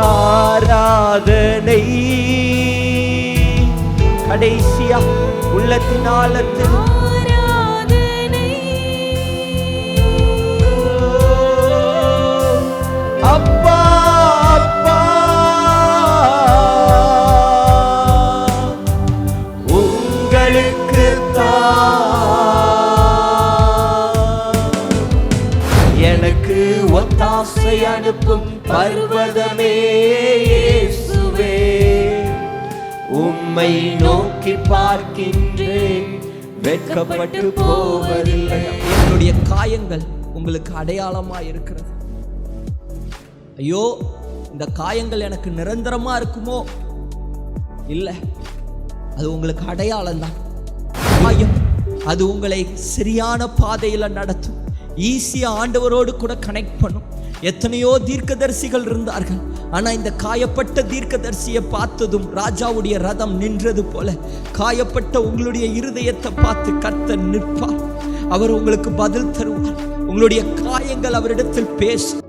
ஆராதனை. கடைசியா உள்ளத்தின் ஆழத்தில் அப்பா அப்பா உங்களுக்கு எனக்கு ஒத்தாசை அனுப்பும் பர்வதமே இயேசுவே, உம்மை நோக்கி பார்க்கின்றேன், வெட்கப்பட்டு போவதில்லை. என்னுடைய காயங்கள் உங்களுக்கு அடையாளமா இருக்கிறது. ஐயோ, இந்த காயங்கள் எனக்கு நிரந்தரமா இருக்குமோ? இல்லை, அது உங்களுக்கு அடையாளம் தான். காயம் அது உங்களை சரியான பாதையில நடத்தும். ஈஸியா ஆண்டவரோடு கூட கனெக்ட் பண்ணும். எத்தனையோ தீர்க்கதரிசிகள் இருந்தார்கள், ஆனா இந்த காயப்பட்ட தீர்க்கதரிசியை பார்த்ததும் ராஜாவுடைய ரதம் நின்றது போல காயப்பட்ட உங்களுடைய இருதயத்தை பார்த்து கர்த்தர் நிற்பார். அவர் உங்களுக்கு பதில் தருவார். உங்களுடைய காயங்கள் அவரிடத்தில் பேசும்.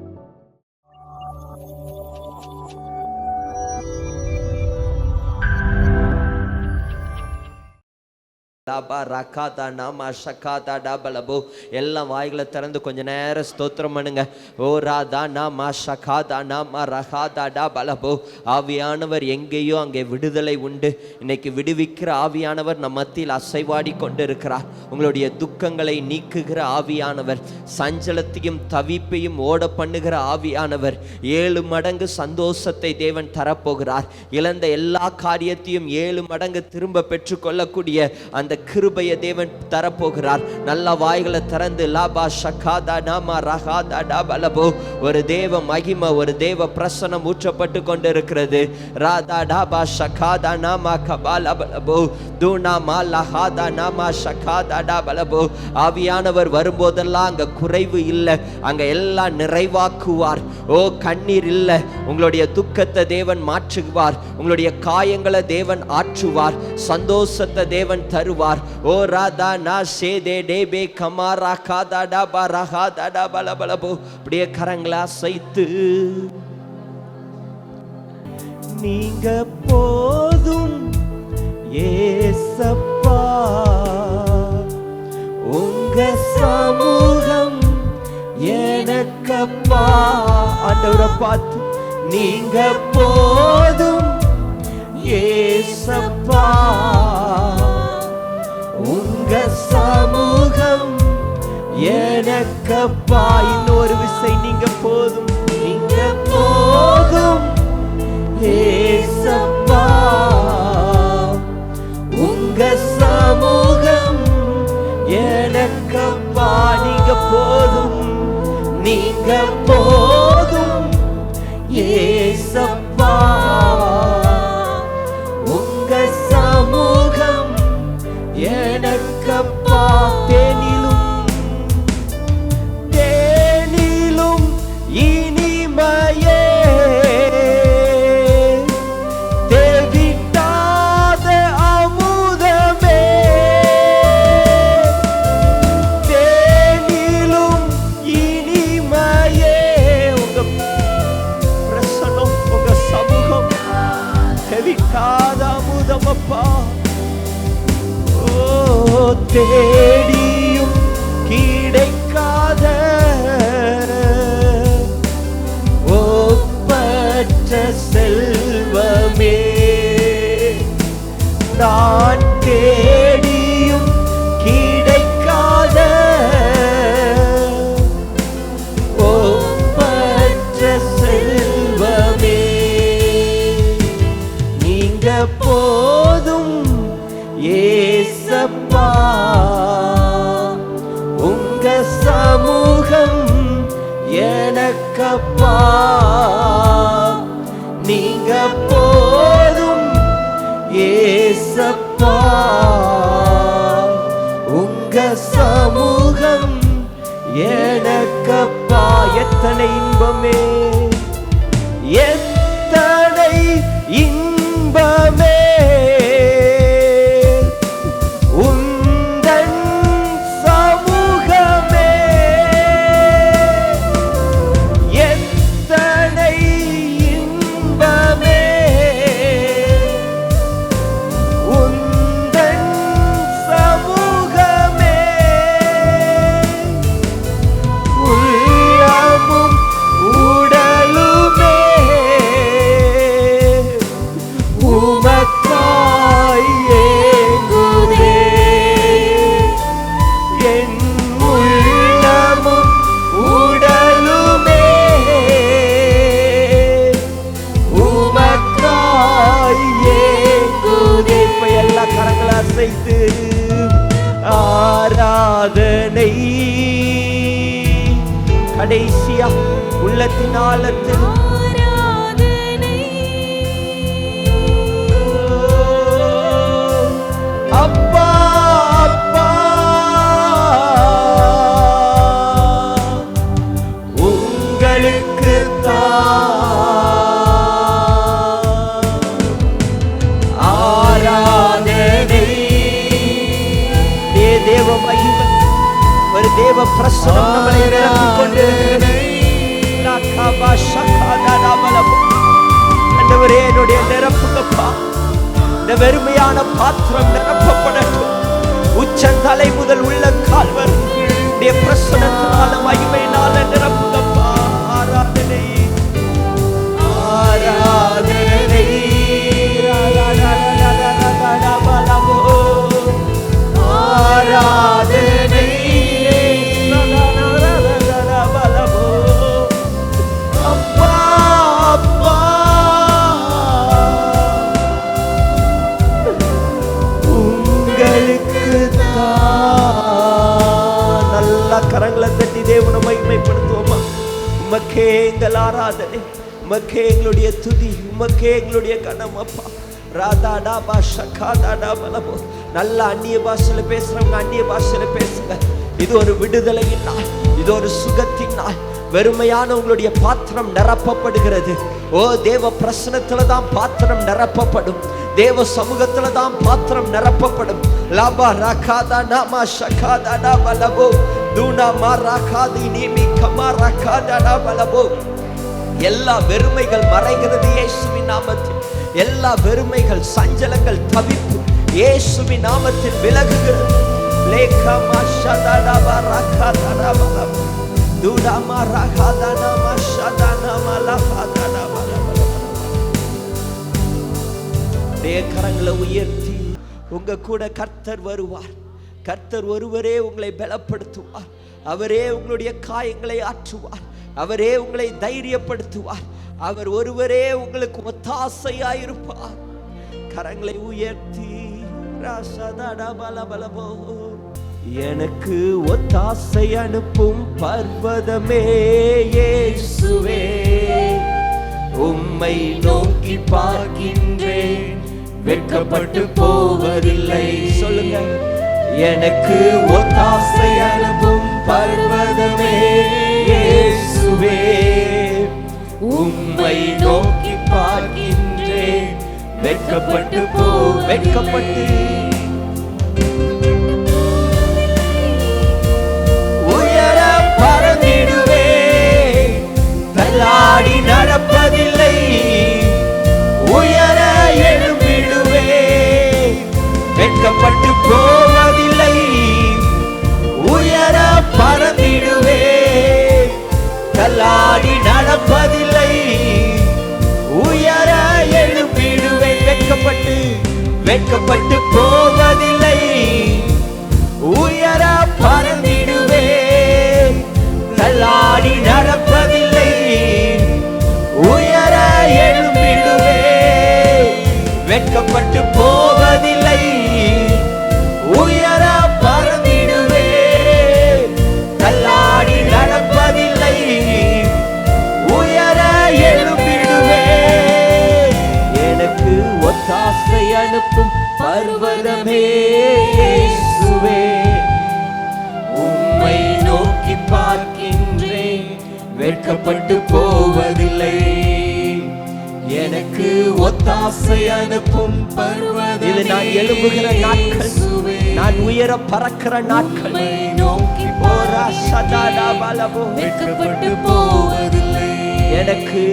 எல்லாம் வாய்களை திறந்து கொஞ்ச நேரம் ஸ்தோத்திரம் பண்ணுங்க. ஓ ராதா நாமா ஷகாதா நாமா ரகாதா பலபோ. ஆவியானவர் எங்கேயோ அங்கே விடுதலை உண்டு. இன்னைக்கு விடுவிக்கிற ஆவியானவர் நம் மத்தியில் அசைவாடி கொண்டு இருக்கிறார். உங்களுடைய துக்கங்களை நீக்குகிற ஆவியானவர், சஞ்சலத்தையும் தவிப்பையும் ஓட பண்ணுகிற ஆவியானவர், 7 மடங்கு சந்தோஷத்தை தேவன் தரப்போகிறார். இழந்த எல்லா காரியத்தையும் 7 மடங்கு திரும்ப பெற்றுக்கொள்ளக்கூடிய அந்த கிருபையை தேவன் தரப்போகிறார். நல்ல வாய்களை திறந்து லாபா ஷகாதா நாமா ரகாதா டபலபோ. ஒரு தேவ மகிமை, ஒரு தேவ பிரசனம் ஊற்றப்பட்டு கொண்டிருக்கிறது. ராதா டாபா ஷகாதா நாமா கபாலபலபோ தூணாமா லஹாதா நாமா ஷகாதா டபலபோ. ஆவியானவர் வரும்போதெல்லாம் அங்க குறைவு இல்லை, அங்க எல்லாம் நிறைவாக்குவார். ஓ, கண்ணீர் இல்லை, உங்களுடைய துக்கத்தை தேவன் மாற்றுவார். உங்களுடைய காயங்களை தேவன் ஆற்றுவார். சந்தோஷத்தை தேவன் தருவார். ஓ ராதா நா சேதே டேபே கமாரா காதா டபா ரஹாதா டபலபலபோ. அப்படியே கரங்களா சைத்து நீங்க போதும் ஏசப்பா, உங்க சமூகம் எனக்கப்பா. ஆண்டவரை பார்த்து நீங்க போதும் ஏசப்பா, உங்க சமூகம் எனக்கப்பா. இன்னொரு விசை நீங்க போதும், நீங்க போதும் ஏசப்பா, உங்க சமூகம் எனக்கப்பா. நீங்க போதும், நீங்க போதும் ஏசப்பா, உங்க சமூகம் எனக்கப்பா. தேனிலும் இனிமையே, தேவிட்டாத அமுதமே, தேனிலும் இனிமையே. உங்க பிரசனம், உங்க சமூகம் தேவிட்டாத அமுதமப்பா. தேடியும் கிடைக்காத ஒப்பற்ற செல்வமே, நான் தேடியும் கிடைக்காத ஒப்பற்ற செல்வமே, நீங்க போதும் ஏசப்பா, உங்க சமூகம் எனக்கப்பா. நீங்க போதும் ஏசப்பா, உங்க சமூகம் எனக்கப்பா. எத்தனை இன்பமே, எத்தனை இன்பமே நாளத்தில் அப்பா அப்பா உங்களுக்கு ஆராதனை. தேவ மகிமை, ஒரு தேவ பிரசன்னம் நம்மளை நிரப்பிக் கொண்டிருக்கிறது. ஆண்டவரே, என்னுடைய நிரப்புங்கப்பா. இந்த வெறுமையான பாத்திரம் நிரப்பப்படட்டும். உச்சந்தலை முதல் உள்ள கால்வர் பிரசனத்தினால மகிமையினால நிரப்புங்கப்பா. ஆராதனை ஆராதனை ஆராதனை அப்பா அப்பா உங்களுக்கு நல்லா கரங்களை தட்டி தேவனை மகிமைப்படுத்துவோமா. உமக்கே எங்கள் ஆராதனை, உமக்கே எங்களுடைய துதி, உமக்கே எங்களுடைய கனம் அப்பா. ராதாடா பாஷா காதாடா பலபோ. நல்ல அந்நிய பாஷையில பேசுறவங்க அந்நிய பாஷையில பேசுங்க. இது ஒரு விடுதலையின் நாள், இது ஒரு சுகத்தின் நாள். வெறுமையான உங்களுடைய பாத்திரம் நிரப்பப்படுகிறது. ஓ, தேவ பிரசனத்துல தான் பாத்திரம் நிரப்பப்படும். தேவ சமூகத்துல தான் பாத்திரம் நிரப்பப்படும். லாபா ராகாதா நாமா ஷகாதா பலபோ தூனா மா ராகாதி நீமி கமா ராகாதா பலபோ. எல்லா வெறுமைகள் மறைகிறது இயேசுவின் நாமத்தில். எல்லா வெறுமைகள், சஞ்சலங்கள், தவிப்பு இயேசுவின் நாமத்தில் விலகுகிறது. லேகமா ஷதாடா ராகாதா பலபோ தூனா மா ராகாதா நாமா ஷதானா மலகாதா பலபோ. கரங்களை உயர்த்தி உங்க கூட கர்த்தர் வருவார். கர்த்தர் ஒருவரே உங்களை பலப்படுத்துவார். அவரே உங்களுடைய காயங்களை ஆற்றுவார். அவரே உங்களை தைரியப்படுத்துவார். அவர் ஒருவரே உங்களுக்கு ஒத்தாசையாயிருப்பார். கரங்களை உயர்த்தி எனக்கு ஒத்தாசை அனுப்பும் பர்வதமே இயேசுவே, உம்மை நோக்கி பார்க்கின்றேன், வெட்கப்பட்டு போவதில்லை. சொல்லுங்க, எனக்கு ஒத்தாசை அனுப்பும் பர்வதமே இயேசுவே, உம்மை நோக்கி பார்க்கின்றேன், வெட்கப்பட்டு வெட்கப்பட்டு உயர பறந்திடுவே, தள்ளாடி நடப்பதில்லை, உயர எழும்பிடுவே, வெட்கப்பட்டு போவதில்லை, உயர பறந்திடுவே, தள்ளாடி நடப்பதில்லை, உயர எழும்பிடுவே, வெட்கப்பட்டு வெட்கப்பட்டு போவதில்லை, உயர பறந்திடுவே, தள்ளாடி நடப்பதில்லை, உயர எழும்பிடுவே, வெட்கப்பட்டு போவதில்லை, உயர பறந்திடுவே, தள்ளாடி நடப்பதில்லை, உயர எழும்பிடுவே. எனக்கு ஒத்தாசை அனுப்பும் பர்வதமே இயேசுவே, உம்மை நோக்கி பார்க்கின்றேன், வெட்கப்பட்டு போவதில்லை. எனக்கு ஒத்தாசை அனுப்பும் பர்வதமே, இது நான் எழும்புகிற நாட்கள், நான் உயர பறக்கிற நாட்கள். நோக்கி போரா சதாடா பலபோ, வெட்கப்பட்டு போவதில்லை. எனக்கு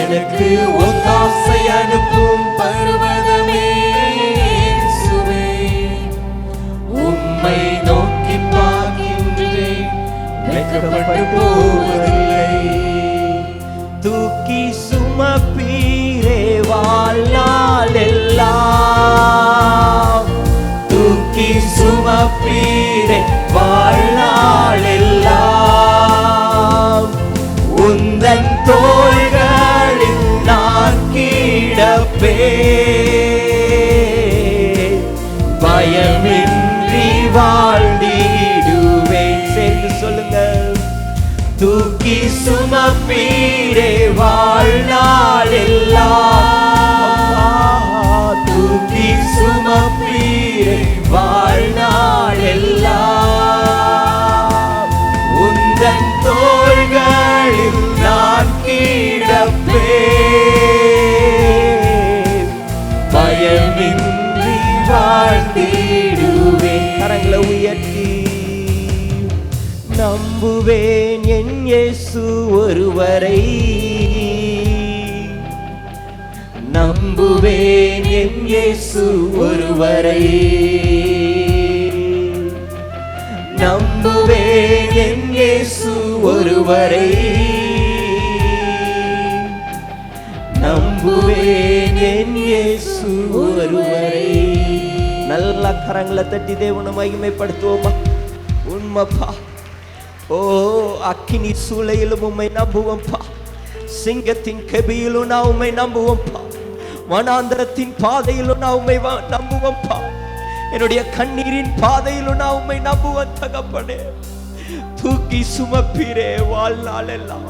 எனக்கு ஒத்தாசை அனுப்பும் பர்வதமே இயேசுவே, உம்மை நோக்கி பார்க்கின்றேன், வெட்கப்பட்டு போவதில்லை. தூக்கி சுமப்பீரே வாழ்நாள் எல்லாம், தூக்கி சுமப்பீரே வாழ்நாள் எல்லாம், உந்தன் தோள்களில் நான் கிடப்பே, பயமின்றி வாழ்ந்திடுவேன். சேர்ந்து சொல்லுங்க, தூக்கி சுமப்பீரே வாழ்நாள் எல்லாம் தூக்கி சுமப்பீரே வாழ்நாள் எல்லாம் உந்தன் தோள்களில் நான் கிடப்பேன் பயமின்றி வாழ்ந்திடுவேன். கரங்களை உயர்த்தி நம்புவேன் என் இயேசு ஒருவரை, நம்புவேன் என் இயேசு ஒருவரை, நம்புவேன் என் இயேசு ஒருவரை, நம்புவேன் என் இயேசு ஒருவரை. நல்ல கரங்களை தட்டி தேவனை மகிமைப்படுத்துவோமா? உண்மைப்பா. ஓ அக்கினி சூளையிலும் உம்மை நம்புவோம்பா, சிங்கத்தின் கெபியிலும் நான் உம்மை நம்புவோம்பா, வனாந்தரத்தின் பாதையிலும் நான் உம்மை நம்புவோம்பா, என்னுடைய கண்ணீரின் பாதையிலும் நான் உம்மை நம்புவேன் தகப்பனே. தூக்கி சுமப்பீரே வாழ்நாள் எல்லாம்.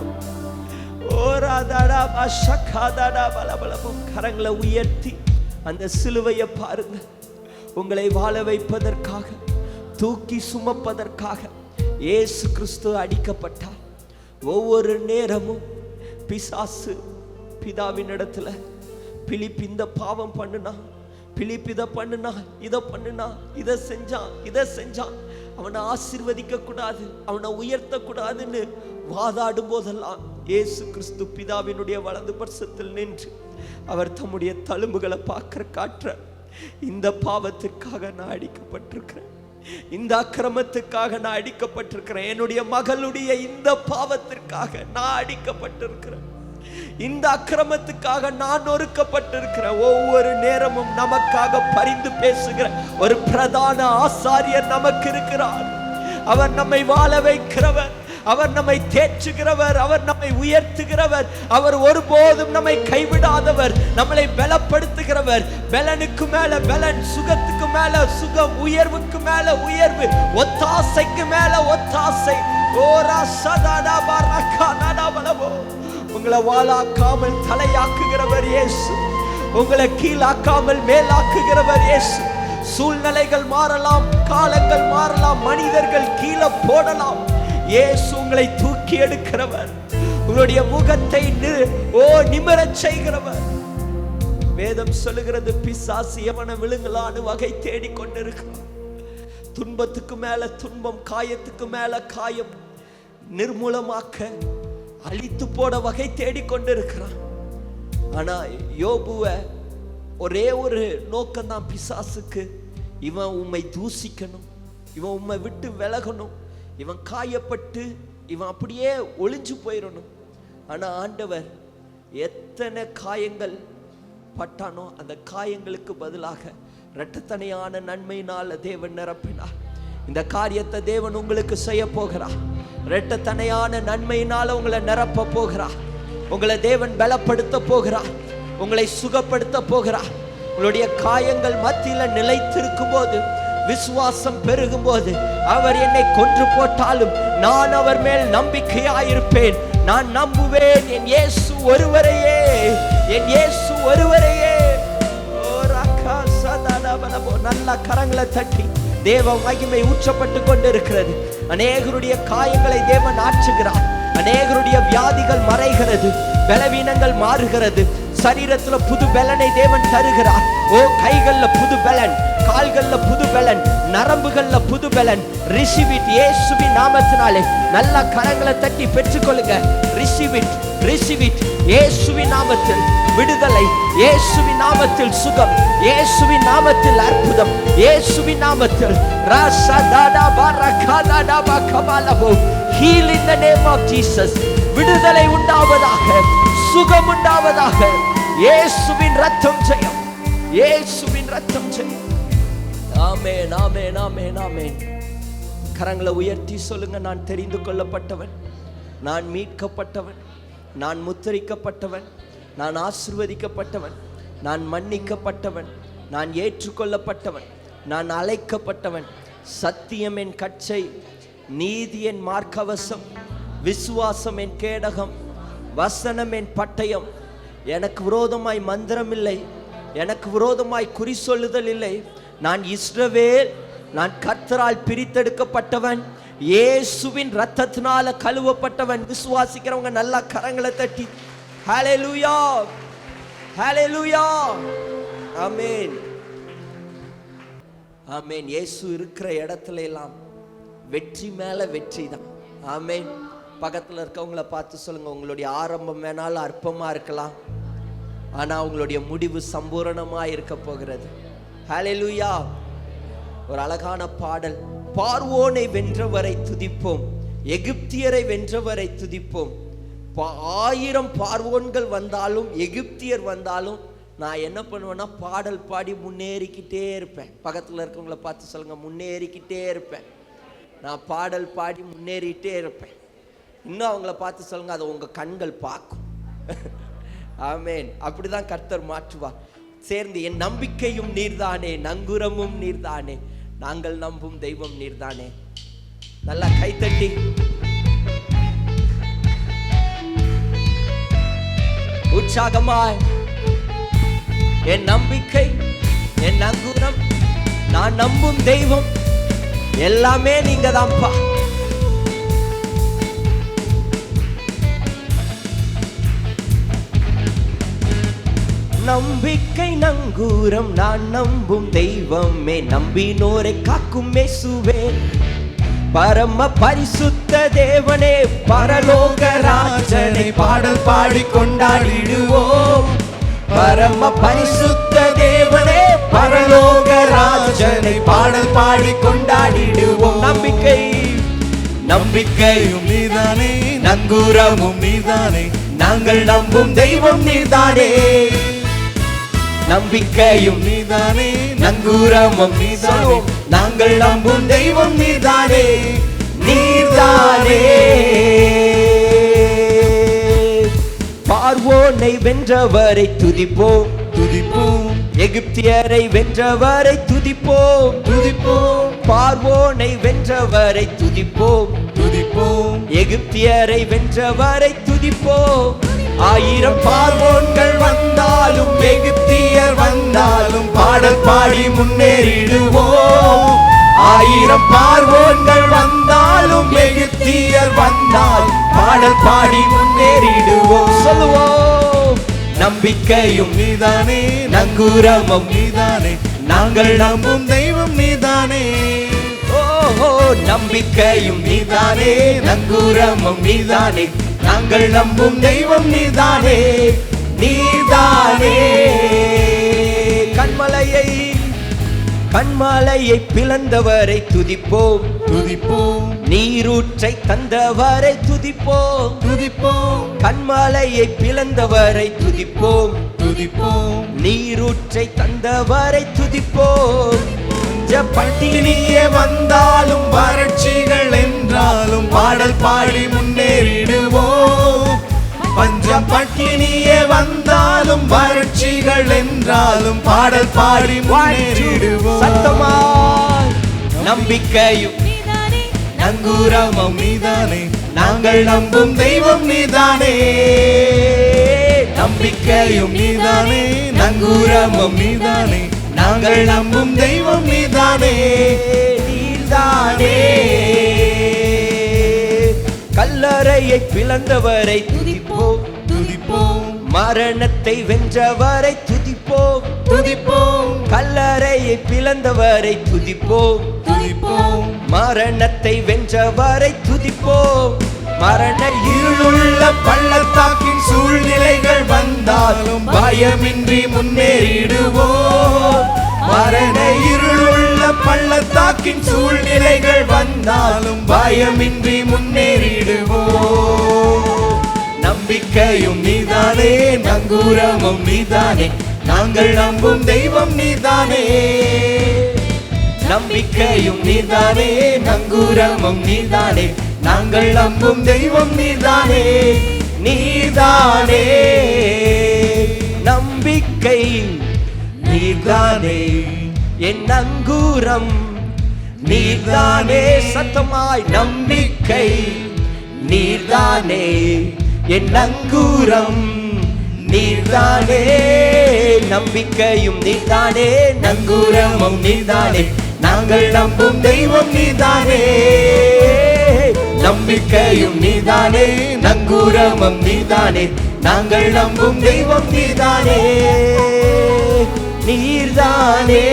கரங்களை உயர்த்தி அந்த சிலுவையை பாருங்க. உங்களை வாழ வைப்பதற்காக, தூக்கி சுமப்பதற்காக இயேசு கிறிஸ்து அடிக்கப்பட்டார். ஒவ்வொரு நேரமும் பிசாசு பிதாவின் இடத்துல பிலிப் இந்த பாவம் பண்ணுனா, பிலிப் இதை பண்ணுனா, இதை பண்ணுனா, இதை செஞ்சான், இதை செஞ்சான், அவனை ஆசீர்வதிக்க கூடாது, அவனை உயர்த்த கூடாதுன்னு வாதாடும் போதெல்லாம் இயேசு கிறிஸ்து பிதாவினுடைய வலது பட்சத்தில் நின்று அவர் தம்முடைய தழும்புகளை பார்க்கிற காற்ற, இந்த பாவத்திற்காக நான் அடிக்கப்பட்டிருக்கிறேன், இந்த அக்கிரமத்துக்காக நான் அடிக்கப்பட்டிருக்கிறேன், என்னுடைய மகளுடைய இந்த பாவத்திற்காக நான் அடிக்கப்பட்டிருக்கிறேன், இந்த அக்கிரமத்துக்காக நான் நொறுக்கப்பட்டிருக்கிறேன். ஒவ்வொரு நேரமும் நமக்காக பரிந்து பேசுகிற ஒரு பிரதான ஆசாரியர் நமக்கு இருக்கிறார். அவர் நம்மை வாழ வைக்கிறவர், அவர் நம்மை தேற்றுகிறவர், அவர் நம்மை உயர்த்துகிறவர், அவர் ஒருபோதும் நம்மை கைவிடாதவர், நம்மளை பலப்படுத்துகிறவர். பலனுக்கு மேல பலன், சுகத்துக்கு மேல சுகம், உயர்வுக்கு மேல உயர்வு, ஒத்தாசைக்கு மேல ஒத்தாசை. உங்களை வாளாக்காமல் தலையாக்குகிறவர் இயேசு, உங்களை கீழாக்காமல் மேலாக்குகிறவர் இயேசு. சூழ்நிலைகள் மாறலாம், காலங்கள் மாறலாம், மனிதர்கள் கீழே போடலாம், இயேசு உங்களை தூக்கி எடுக்கிறவர், உங்களுடைய முகத்தை நிமிரச் செய்கிறவர். வேதம் சொல்லுகிறது, பிசாசு எவனை விழுங்கலான்னு வகை தேடிக் கொண்டிருக்கிறான். துன்பத்துக்கு மேல துன்பம், காயத்துக்கு மேல காயம், நிர்மூலமாக்க அழித்து போட வகை தேடிக்கொண்டிருக்கிறான். ஆனா யோபுவ ஒரே ஒரு நோக்கம் தான் பிசாசுக்கு, இவன் உம்மை தூசிக்கணும், இவன் உம்மை விட்டு விலகணும், இவன் காயப்பட்டு இவன் அப்படியே ஒளிஞ்சு போயிடணும். ஆனா ஆண்டவர் எத்தனை காயங்கள் பட்டானோ அந்த காயங்களுக்கு பதிலாக இரட்டத்தனையான நன்மையினால தேவன் நிரப்பினார். இந்த காரியத்தை தேவன் உங்களுக்கு செய்ய போகிறார். இரட்டத்தனையான நன்மையினால உங்களை நிரப்ப போகிறார். உங்களை தேவன் பலப்படுத்த போகிறார், உங்களை சுகப்படுத்த போகிறார். உங்களுடைய காயங்கள் மத்தியில நிலைத்திருக்கும் போது, விசுவாசம் பெருகும் போது, அவர் என்னை கொன்று போட்டாலும் நான் அவர் மேல் நம்பிக்கையாயிருப்பேன், நான் நம்புவேன் என் இயேசு ஒருவரையே, என் இயேசு ஒருவரையே. நல்ல கரங்களை தட்டி தேவ மகிமை ஊற்றப்பட்டு கொண்டிருக்கிறது. அநேகருடைய காயங்களை தேவன் ஆற்றுகிறார், அநேகருடைய வியாதிகள் மறைகிறது, பலவீனங்கள் மாறுகிறது, சரீரத்துல புது பலனை தேவன் தருகிறார். ஓ கைகள்ல புது பலன், கால்கள்ல புது பலன், நரம்புகள்ல புது பலன். ரிசீவ் இட் இயேசுவின் நாமத்தினாலே. நல்ல கரங்களை தட்டி பெற்றுக்கொள்ளுங்க. Receive it, receive it. இயேசுவின் நாமத்தில் விடுதலை, இயேசுவின் நாமத்தில் சுகம், இயேசுவின் நாமத்தில் அற்புதம், இயேசுவின் நாமத்தில் ராசதாடா பரகாடாடா பகபாலபோ. Heal in the name of Jesus. விடுதலை உண்டாவதாக, சுகம் உண்டாவதாக. இயேசுவின் ரத்தம் ஜெயம், இயேசுவின் ரத்தம் ஜெயம். ஆமென், ஆமென், ஆமென், ஆமென். கரங்களை உயர்த்தி சொல்லுங்க, நான் தெரிந்து கொள்ளப்பட்டவன், நான் மீட்கப்பட்டவன், நான் முத்திரிக்கப்பட்டவன், நான் ஆசீர்வதிக்கப்பட்டவன், நான் மன்னிக்கப்பட்டவன், நான் ஏற்றுக்கொள்ளப்பட்டவன், நான் அழைக்கப்பட்டவன். சத்தியம் என் கச்சை, நீதி என் மார்க்கவசம், விசுவாசம் என் கேடகம், வசனம் என் பட்டயம். எனக்கு விரோதமாய் மந்திரம் இல்லை, எனக்கு விரோதமாய் குறி சொல்லுதல் இல்லை. நான் இஸ்ரவேல், நான் கர்த்தரால் பிரித்தெடுக்கப்பட்டவன், இயேசுவின் இரத்தத்தினால கழுவப்பட்டவன். விசுவாசிக்கிறவங்க நல்லா கரங்களை தட்டி ஹல்லேலூயா, ஹல்லேலூயா, ஆமென், ஆமென். இயேசு இருக்கிற இடத்துல எல்லாம் வெற்றி மேல வெற்றி தான். ஆமென். பக்கத்தில் இருக்கவங்கள பார்த்து சொல்லுங்க, உங்களுடைய ஆரம்பம் வேணாலும் அற்பமா இருக்கலாம், ஆனா உங்களுடைய முடிவு சம்பூரணமா இருக்க போகிறது. ஹல்லேலூயா. ஒரு அழகான பாடல். பார்வோனை வென்றவரை துதிப்போம், எகிப்தியரை வென்றவரை துதிப்போம். 1000 பார்வோன்கள் வந்தாலும் எகிப்தியர் வந்தாலும் நான் என்ன பண்ணுவேன்னா பாடல் பாடி முன்னேறிக்கிட்டே இருப்பேன். பக்கத்தில் இருக்கவங்கள பார்த்து சொல்லுங்க, முன்னேறிக்கிட்டே இருப்பேன். நான் பாடல் பாடி முன்னேறிட்டே இருப்பேன். இன்னும் அவங்கள பார்த்து சொல்லுங்க, அதை உங்க கண்கள் பார்க்கும். ஆமென். அப்படிதான் கர்த்தர் மாற்றுவார். சேர்ந்து, என் நம்பிக்கையும் நீர்தானே, நங்குரமும் நீர்தானே, நாங்கள் நம்பும் தெய்வம் நீர்தானே. நல்லா கைத்தட்டி உற்சாகமாய், என் நம்பிக்கை, என் நங்குரம், நான் நம்பும் தெய்வம் எல்லாமே நீங்க தான்ப்பா. நம்பிக்கை நங்கூரம், நான் நம்பும் தெய்வமே, நம்பினோரை காக்கும் இயேசுவே, பரம பரிசுத்த தேவனே, பரலோக ராஜனை பாடல் பாடி கொண்டாடிடுவோம். பரம பரிசுத்த தேவனே, பரலோக ராஜனை பாடல் பாடி கொண்டாடிடுவோம். நம்பிக்கை, நம்பிக்கையும் நீதானே, நங்கூரமும் நீதானே, நாங்கள் நம்பும் தெய்வம் நீதானே. நம்பிக்கையும் நீதானே, நங்கூரமும் நீதானே, நாங்கள் நம்பும் தெய்வம் நீதானே, நீதானே. பார்வோனை வென்றவரை துதிப்போம், துதிப்போம். எகிப்தியரை வென்றவரை துதிப்போம், துதிப்போம். பார்வோனை வென்றவரை துதிப்போம், துதிப்போம். எகிப்தியரை வென்றவரை துதிப்போம். 1000 பார்வோன்கள் வந்தாலும் எகிப்தியர் வந்தாலும் பாடல் பாடி முன்னேறிடுவோம். 1000 பார்வோன்கள் வந்தாலும் எகிப்தியர் வந்தால் பாடல் பாடி முன்னேறிடுவோம். சொல்லுவோம், நம்பிக்கையும் நீதானே, நங்கூரமும் நீதானே, நாங்கள் நம்பும் தெய்வம் நீதானே. ஓஹோ, நம்பிக்கையும் நீதானே, நங்கூரமும் நீதானே, நாங்கள் நம்பும் தெய்வம் நீதானே, நீதானே. கண்மலையை, கண்மலையை பிளந்தவரை துதிப்போம், துதிப்போம். நீரூற்றை தந்தவரை துதிப்போம், துதிப்போம். கண்மலையை பிளந்தவரை துதிப்போம், துதிப்போம். நீரூற்றை தந்தவரை துதிப்போம். பட்டினியே வந்தாலும் வறட்சிகள் என்றாலும் பாடல் பாடி முன்னேறிடுவோம். பஞ்சம் பட்டினியே வந்தாலும் வறட்சிகள் என்றாலும் பாடல் பாடி முன்னேறிடுவோம். சத்தமாய், நம்பிக்கையும் நங்கூரமும் நீதானே, நாங்கள் நம்பும் தெய்வம் நீதானே. நம்பிக்கையும் நீதானே, நங்கூரமும் நீதானே, நாங்கள் நம்பும் தெய்வம் நீதானே, நீதானே. கல்லறையை பிளந்தவரை துதிப்போம், துதிப்போம். மரணத்தை வென்றவரை துதிப்போம், துதிப்போம். கல்லறையை பிளந்தவரை துதிப்போம், துதிப்போம். மரணத்தை வென்றவரை துதிப்போம். மரண இருளுள்ள பள்ளத்தாக்கின் சூழ்நிலைகள் வந்தாலும் பயமின்றி முன்னேறிடுவோம். மரண இருளுள்ள பள்ளத்தாக்கின் சூழ்நிலைகள் வந்தாலும் பயமின்றி முன்னேறிடுவோம். நம்பிக்கையும் நீதானே, நங்கூரமும் நீதானே, நாங்கள் நம்பும் தெய்வம் நீதானே. நம்பிக்கையும் நீதானே, நங்கூரமும் நீதானே, நாங்கள் நம்பும் தெய்வம் நீதானே, நீதானே. நம்பிக்கை நீதானே, என் நங்கூரம் நீதானே. சத்தமாய், நம்பிக்கை நீதானே, என் நங்கூரம் நீர்தானே, நம்பிக்கையும் நீர்தானே, நங்கூரமும் நீர்தானே, நாங்கள் நம்பும் தெய்வம் நீர்தானே. நம்பிக்கையும் நீர்தானே, நங்கூரமும் நீர்தானே, நாங்கள் நம்பும் தெய்வம் நீர்தானே, நீர்தானே.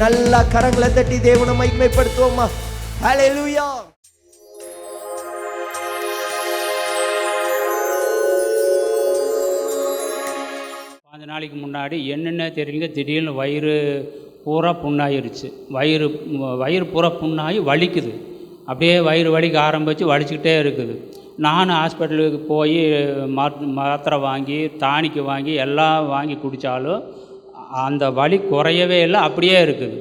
நல்லா கரங்களை தட்டி தேவனை மகிமைப்படுத்துவோமா. ஹல்லேலூயா. கொஞ்ச நாளைக்கு முன்னாடி என்னென்ன தெரியல, திடீர்னு வயிறு பூரா புண்ணாயிருச்சு. வயிறு பூரா புண்ணாகி வலிக்குது. அப்படியே வயிறு வலிக்க ஆரம்பித்து வலிச்சுக்கிட்டே இருக்குது. நான் ஹாஸ்பிட்டலுக்கு போய் மாத்திரை வாங்கி டானிக்கு வாங்கி எல்லாம் வாங்கி குடித்தாலும் அந்த வலி குறையவே இல்லை, அப்படியே இருக்குது.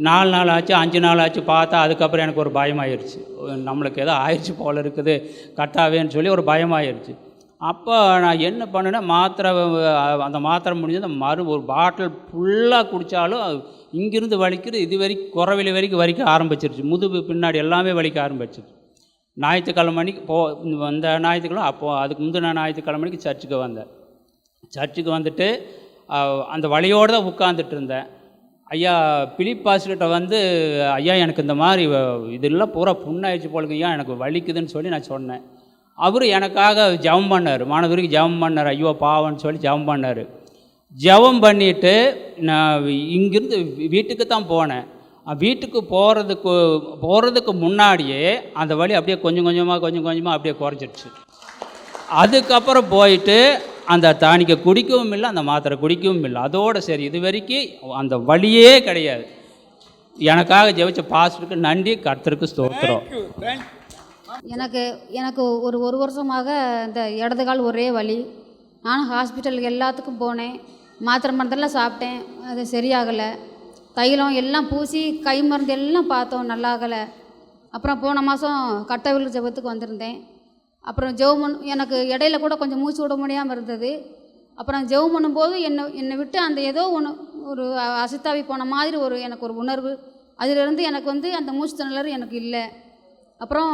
4 நாள் ஆச்சு, 5 நாள் ஆச்சு. பார்த்தா அதுக்கப்புறம் எனக்கு ஒரு பயமாயிருச்சு. நம்மளுக்கு ஏதோ ஆயிடுச்சு போல் இருக்குது கட்டாவேன்னு சொல்லி ஒரு பயமாயிருச்சு. அப்போ நான் என்ன பண்ணினேன், அந்த மாத்திரை முடிஞ்சது ஒரு பாட்டில் ஃபுல்லாக குடித்தாலும் இங்கிருந்து வலிக்கிறது, இது வரைக்கும் குறவில வரைக்கும் வலிக்க ஆரம்பிச்சிருச்சு. முதுகு பின்னாடி எல்லாமே வலிக்க ஆரம்பிச்சிருச்சு. ஞாயிற்றுக்கிழமை மணிக்கு வந்த ஞாயிற்றுக்கிழமை, அப்போது அதுக்கு முந்தின ஞாயிற்றுக்கிழமை மணிக்கு சர்ச்சுக்கு வந்தேன். சர்ச்சுக்கு வந்துட்டு அந்த வலியோடு தான் உட்காந்துட்டு இருந்தேன். ஐயா பிலிப் பாஸ்கிட்ட வந்து, ஐயா எனக்கு இந்த மாதிரி இதெல்லாம் பூரா புண்ணாயிடுச்சு போலுங்க ஐயா, எனக்கு வலிக்குதுன்னு சொல்லி நான் சொன்னேன். அவர் எனக்காக ஜெபம் பண்ணார். மாணவருக்கு ஜெபம் பண்ணார். ஐயோ பாவம்னு சொல்லி ஜெபம் பண்ணார். ஜெபம் பண்ணிவிட்டு நான் இங்கிருந்து வீட்டுக்கு தான் போனேன். வீட்டுக்கு போகிறதுக்கு முன்னாடியே அந்த வலி அப்படியே கொஞ்சம் கொஞ்சமாக அப்படியே குறைஞ்சிடுச்சு. அதுக்கப்புறம் போயிட்டு அந்த டானிக்கை குடிக்கவும் இல்லை, அந்த மாத்திரை குடிக்கவும் இல்லை. அதோடு சரி, இது வரைக்கும் அந்த வலியே கிடையாது. எனக்காக ஜெபிச்ச பாஸ்டருக்கு நன்றி, கர்த்தருக்கு ஸ்தோத்திரம். எனக்கு ஒரு வருஷமாக இந்த இடது கால் ஒரே வலி. நானும் ஹாஸ்பிட்டலுக்கு எல்லாத்துக்கும் போனேன், மாத்திரை மருந்தெல்லாம் சாப்பிட்டேன், அது சரியாகலை. தைலம் எல்லாம் பூசி கை மருந்து எல்லாம் பார்த்தோம், நல்லாகலை. அப்புறம் போன மாதம் கட்டவிழு ஜெபத்துக்கு வந்திருந்தேன். அப்புறம் ஜெபம் எனக்கு இடையில கூட கொஞ்சம் மூச்சு விட முடியாமல் இருந்தது. அப்புறம் ஜெபம் பண்ணும்போது என்னை விட்டு அந்த ஏதோ ஒரு அசுத்தாவி போன மாதிரி எனக்கு ஒரு உணர்வு. அதிலிருந்து எனக்கு வந்து அந்த மூச்சு திணறல் எனக்கு இல்லை. அப்புறம்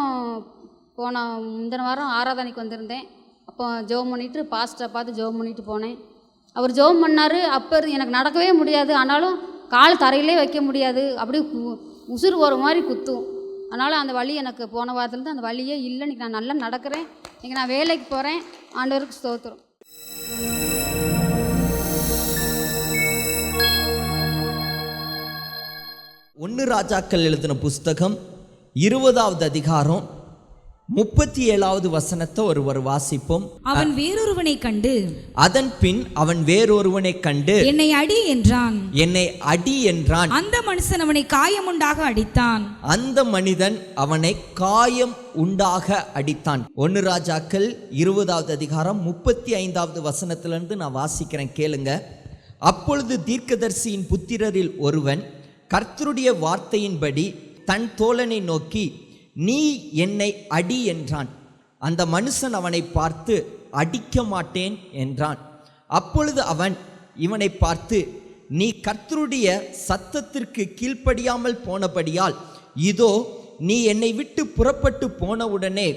முந்தின வாரம் ஆராதனைக்கு வந்திருந்தேன். அப்போ ஜெபம் பண்ணிவிட்டு பாஸ்டரை பார்த்து ஜெபம் பண்ணிவிட்டு போனேன். அவர் ஜெபம் பண்ணார். அப்போ எனக்கு நடக்கவே முடியாது, ஆனாலும் கால் தரையிலே வைக்க முடியாது, அப்படியே உசுறு ஒரு மாதிரி குத்தும். அதனால் அந்த வலி எனக்கு போன வாரத்துலேருந்து அந்த வலியே இல்லை. இன்றைக்கி நான் நல்லா நடக்கிறேன். இன்றைக்கி நான் வேலைக்கு போகிறேன். ஆண்டவருக்கு ஸ்தோத்திரம். 1 ராஜாக்கள் எழுதின புஸ்தகம் 20வது அதிகாரம் 37வது வசனத்தை ஒருவர் வாசிப்போம். அவன் வேறொருவனை கண்டு, அதன் பின் அவன் வேறொருவனை கண்டு, என்னை அடி என்றான். என்னை அடி என்றான். அந்த மனுஷன் அவனை காயம் உண்டாக அடித்தான். அந்த மனிதன் அவனை காயம் உண்டாக அடித்தான். 1 ராஜாக்கள் 20வது அதிகாரம் 35வது வசனத்திலிருந்து நான் வாசிக்கிறேன், கேளுங்க. அப்பொழுது தீர்க்கதரிசியின் புத்திரரில் ஒருவன் கர்த்தருடைய வார்த்தையின்படி தன் தோழனை நோக்கி, நீ என்னை அடி என்றான். அந்த மனுஷன் அவனை பார்த்து, அடிக்க மாட்டேன் என்றான். அப்பொழுது அவன் இவனை பார்த்து, நீ கர்த்தருடைய சத்தத்திற்கு கீழ்ப்படியாமல் போனபடியால் இதோ நீ என்னை விட்டு புறப்பட்டு போனவுடனே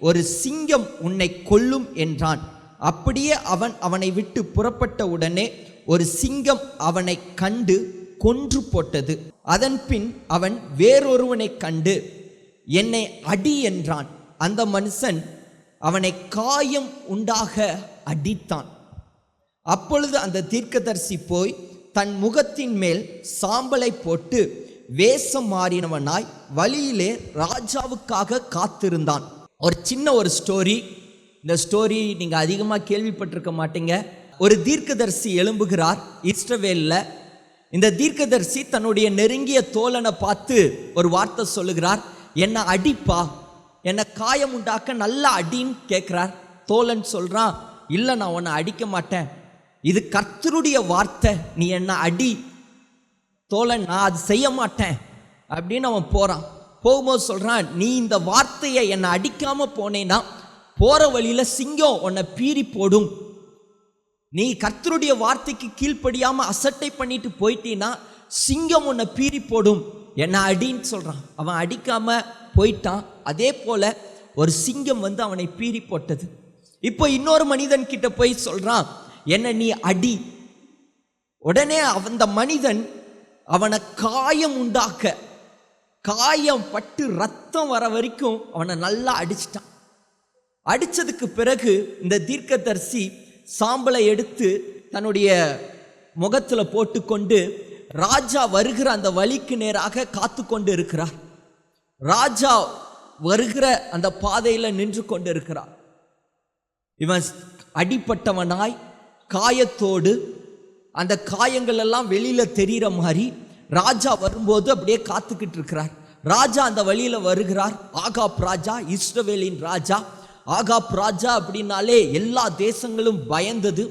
ஒரு சிங்கம் உன்னை கொல்லும் என்றான். அப்படியே அவன் அவனை விட்டு புறப்பட்ட உடனே ஒரு சிங்கம் அவனை கண்டு கொன்று போட்டது. அதன் பின் அவன் வேறொருவனை கண்டு, என்னை அடி என்றான். அந்த மனுஷன் அவனை காயம் உண்டாக அடித்தான். அப்பொழுது அந்த தீர்க்கதரிசி போய் தன் முகத்தின் மேல் சாம்பலை போட்டு வேஷம் மாறினவனாய் வழியிலே ராஜாவுக்காக காத்திருந்தான். ஒரு சின்ன ஸ்டோரி. இந்த ஸ்டோரி நீங்கள் அதிகமாக கேள்விப்பட்டிருக்க மாட்டீங்க. ஒரு தீர்க்கதரிசி எழும்புகிறார் இஸ்ரவேலில். இந்த தீர்க்கதரிசி தன்னுடைய நெருங்கிய தோழனை பார்த்து ஒரு வார்த்தை சொல்லுகிறார், என்னை அடிப்பா, என்னை காயம் உண்டாக்க நல்லா அடின்னு கேட்குறார். தோழன் சொல்கிறான், இல்லை நான் உன்னை அடிக்க மாட்டேன், இது கர்த்தருடைய வார்த்தை, நீ என்னை அடி. தோழன், நான் அது செய்ய மாட்டேன் அப்படின்னு அவன் போகிறான். போகும்போது சொல்கிறான், நீ இந்த வார்த்தையை என்னை அடிக்காமல் போனேன்னா போகிற வழியில் சிங்கம் உன்னை பீறி போடும். நீ கர்த்தருடைய வார்த்தைக்கு கீழ்ப்படியாமல் அசட்டை பண்ணிட்டு போயிட்டீன்னா சிங்கம் உன்னை பீறி போடும், என்னை அடின்னு சொல்கிறான். அவன் அடிக்காமல் போயிட்டான். அதே போல் ஒரு சிங்கம் வந்து அவனை பீறி போட்டது. இப்போ இன்னொரு மனிதன் கிட்ட போய் சொல்றான், என்ன நீ அடி. உடனே அந்த மனிதன் அவனை காயம் உண்டாக்க, காயம் பட்டு ரத்தம் வர வரைக்கும் அவனை நல்லா அடிச்சிட்டான். அடிச்சதுக்கு பிறகு இந்த தீர்க்கதரிசி சாம்பலை எடுத்து தன்னுடைய முகத்துல போட்டுக்கொண்டு ராஜா வருகிற அந்த வழிக்கு நேராக காத்து கொண்டு இருக்கிறார். ராஜா வருகிற அந்த பாதையில நின்று கொண்டு இருக்கிறார். இவன் அடிப்பட்டவனாய் காயத்தோடு, அந்த காயங்கள் எல்லாம் வெளியில தெரிகிற மாதிரி ராஜா வரும்போது அப்படியே காத்துக்கிட்டு இருக்கிறார். ராஜா அந்த வழியில வருகிறார். ஆகாப் ராஜா, இஸ்ரவேலின் ராஜா. ஆகாப் ராஜா அப்படின்னாலே எல்லா தேசங்களும் பயந்தது.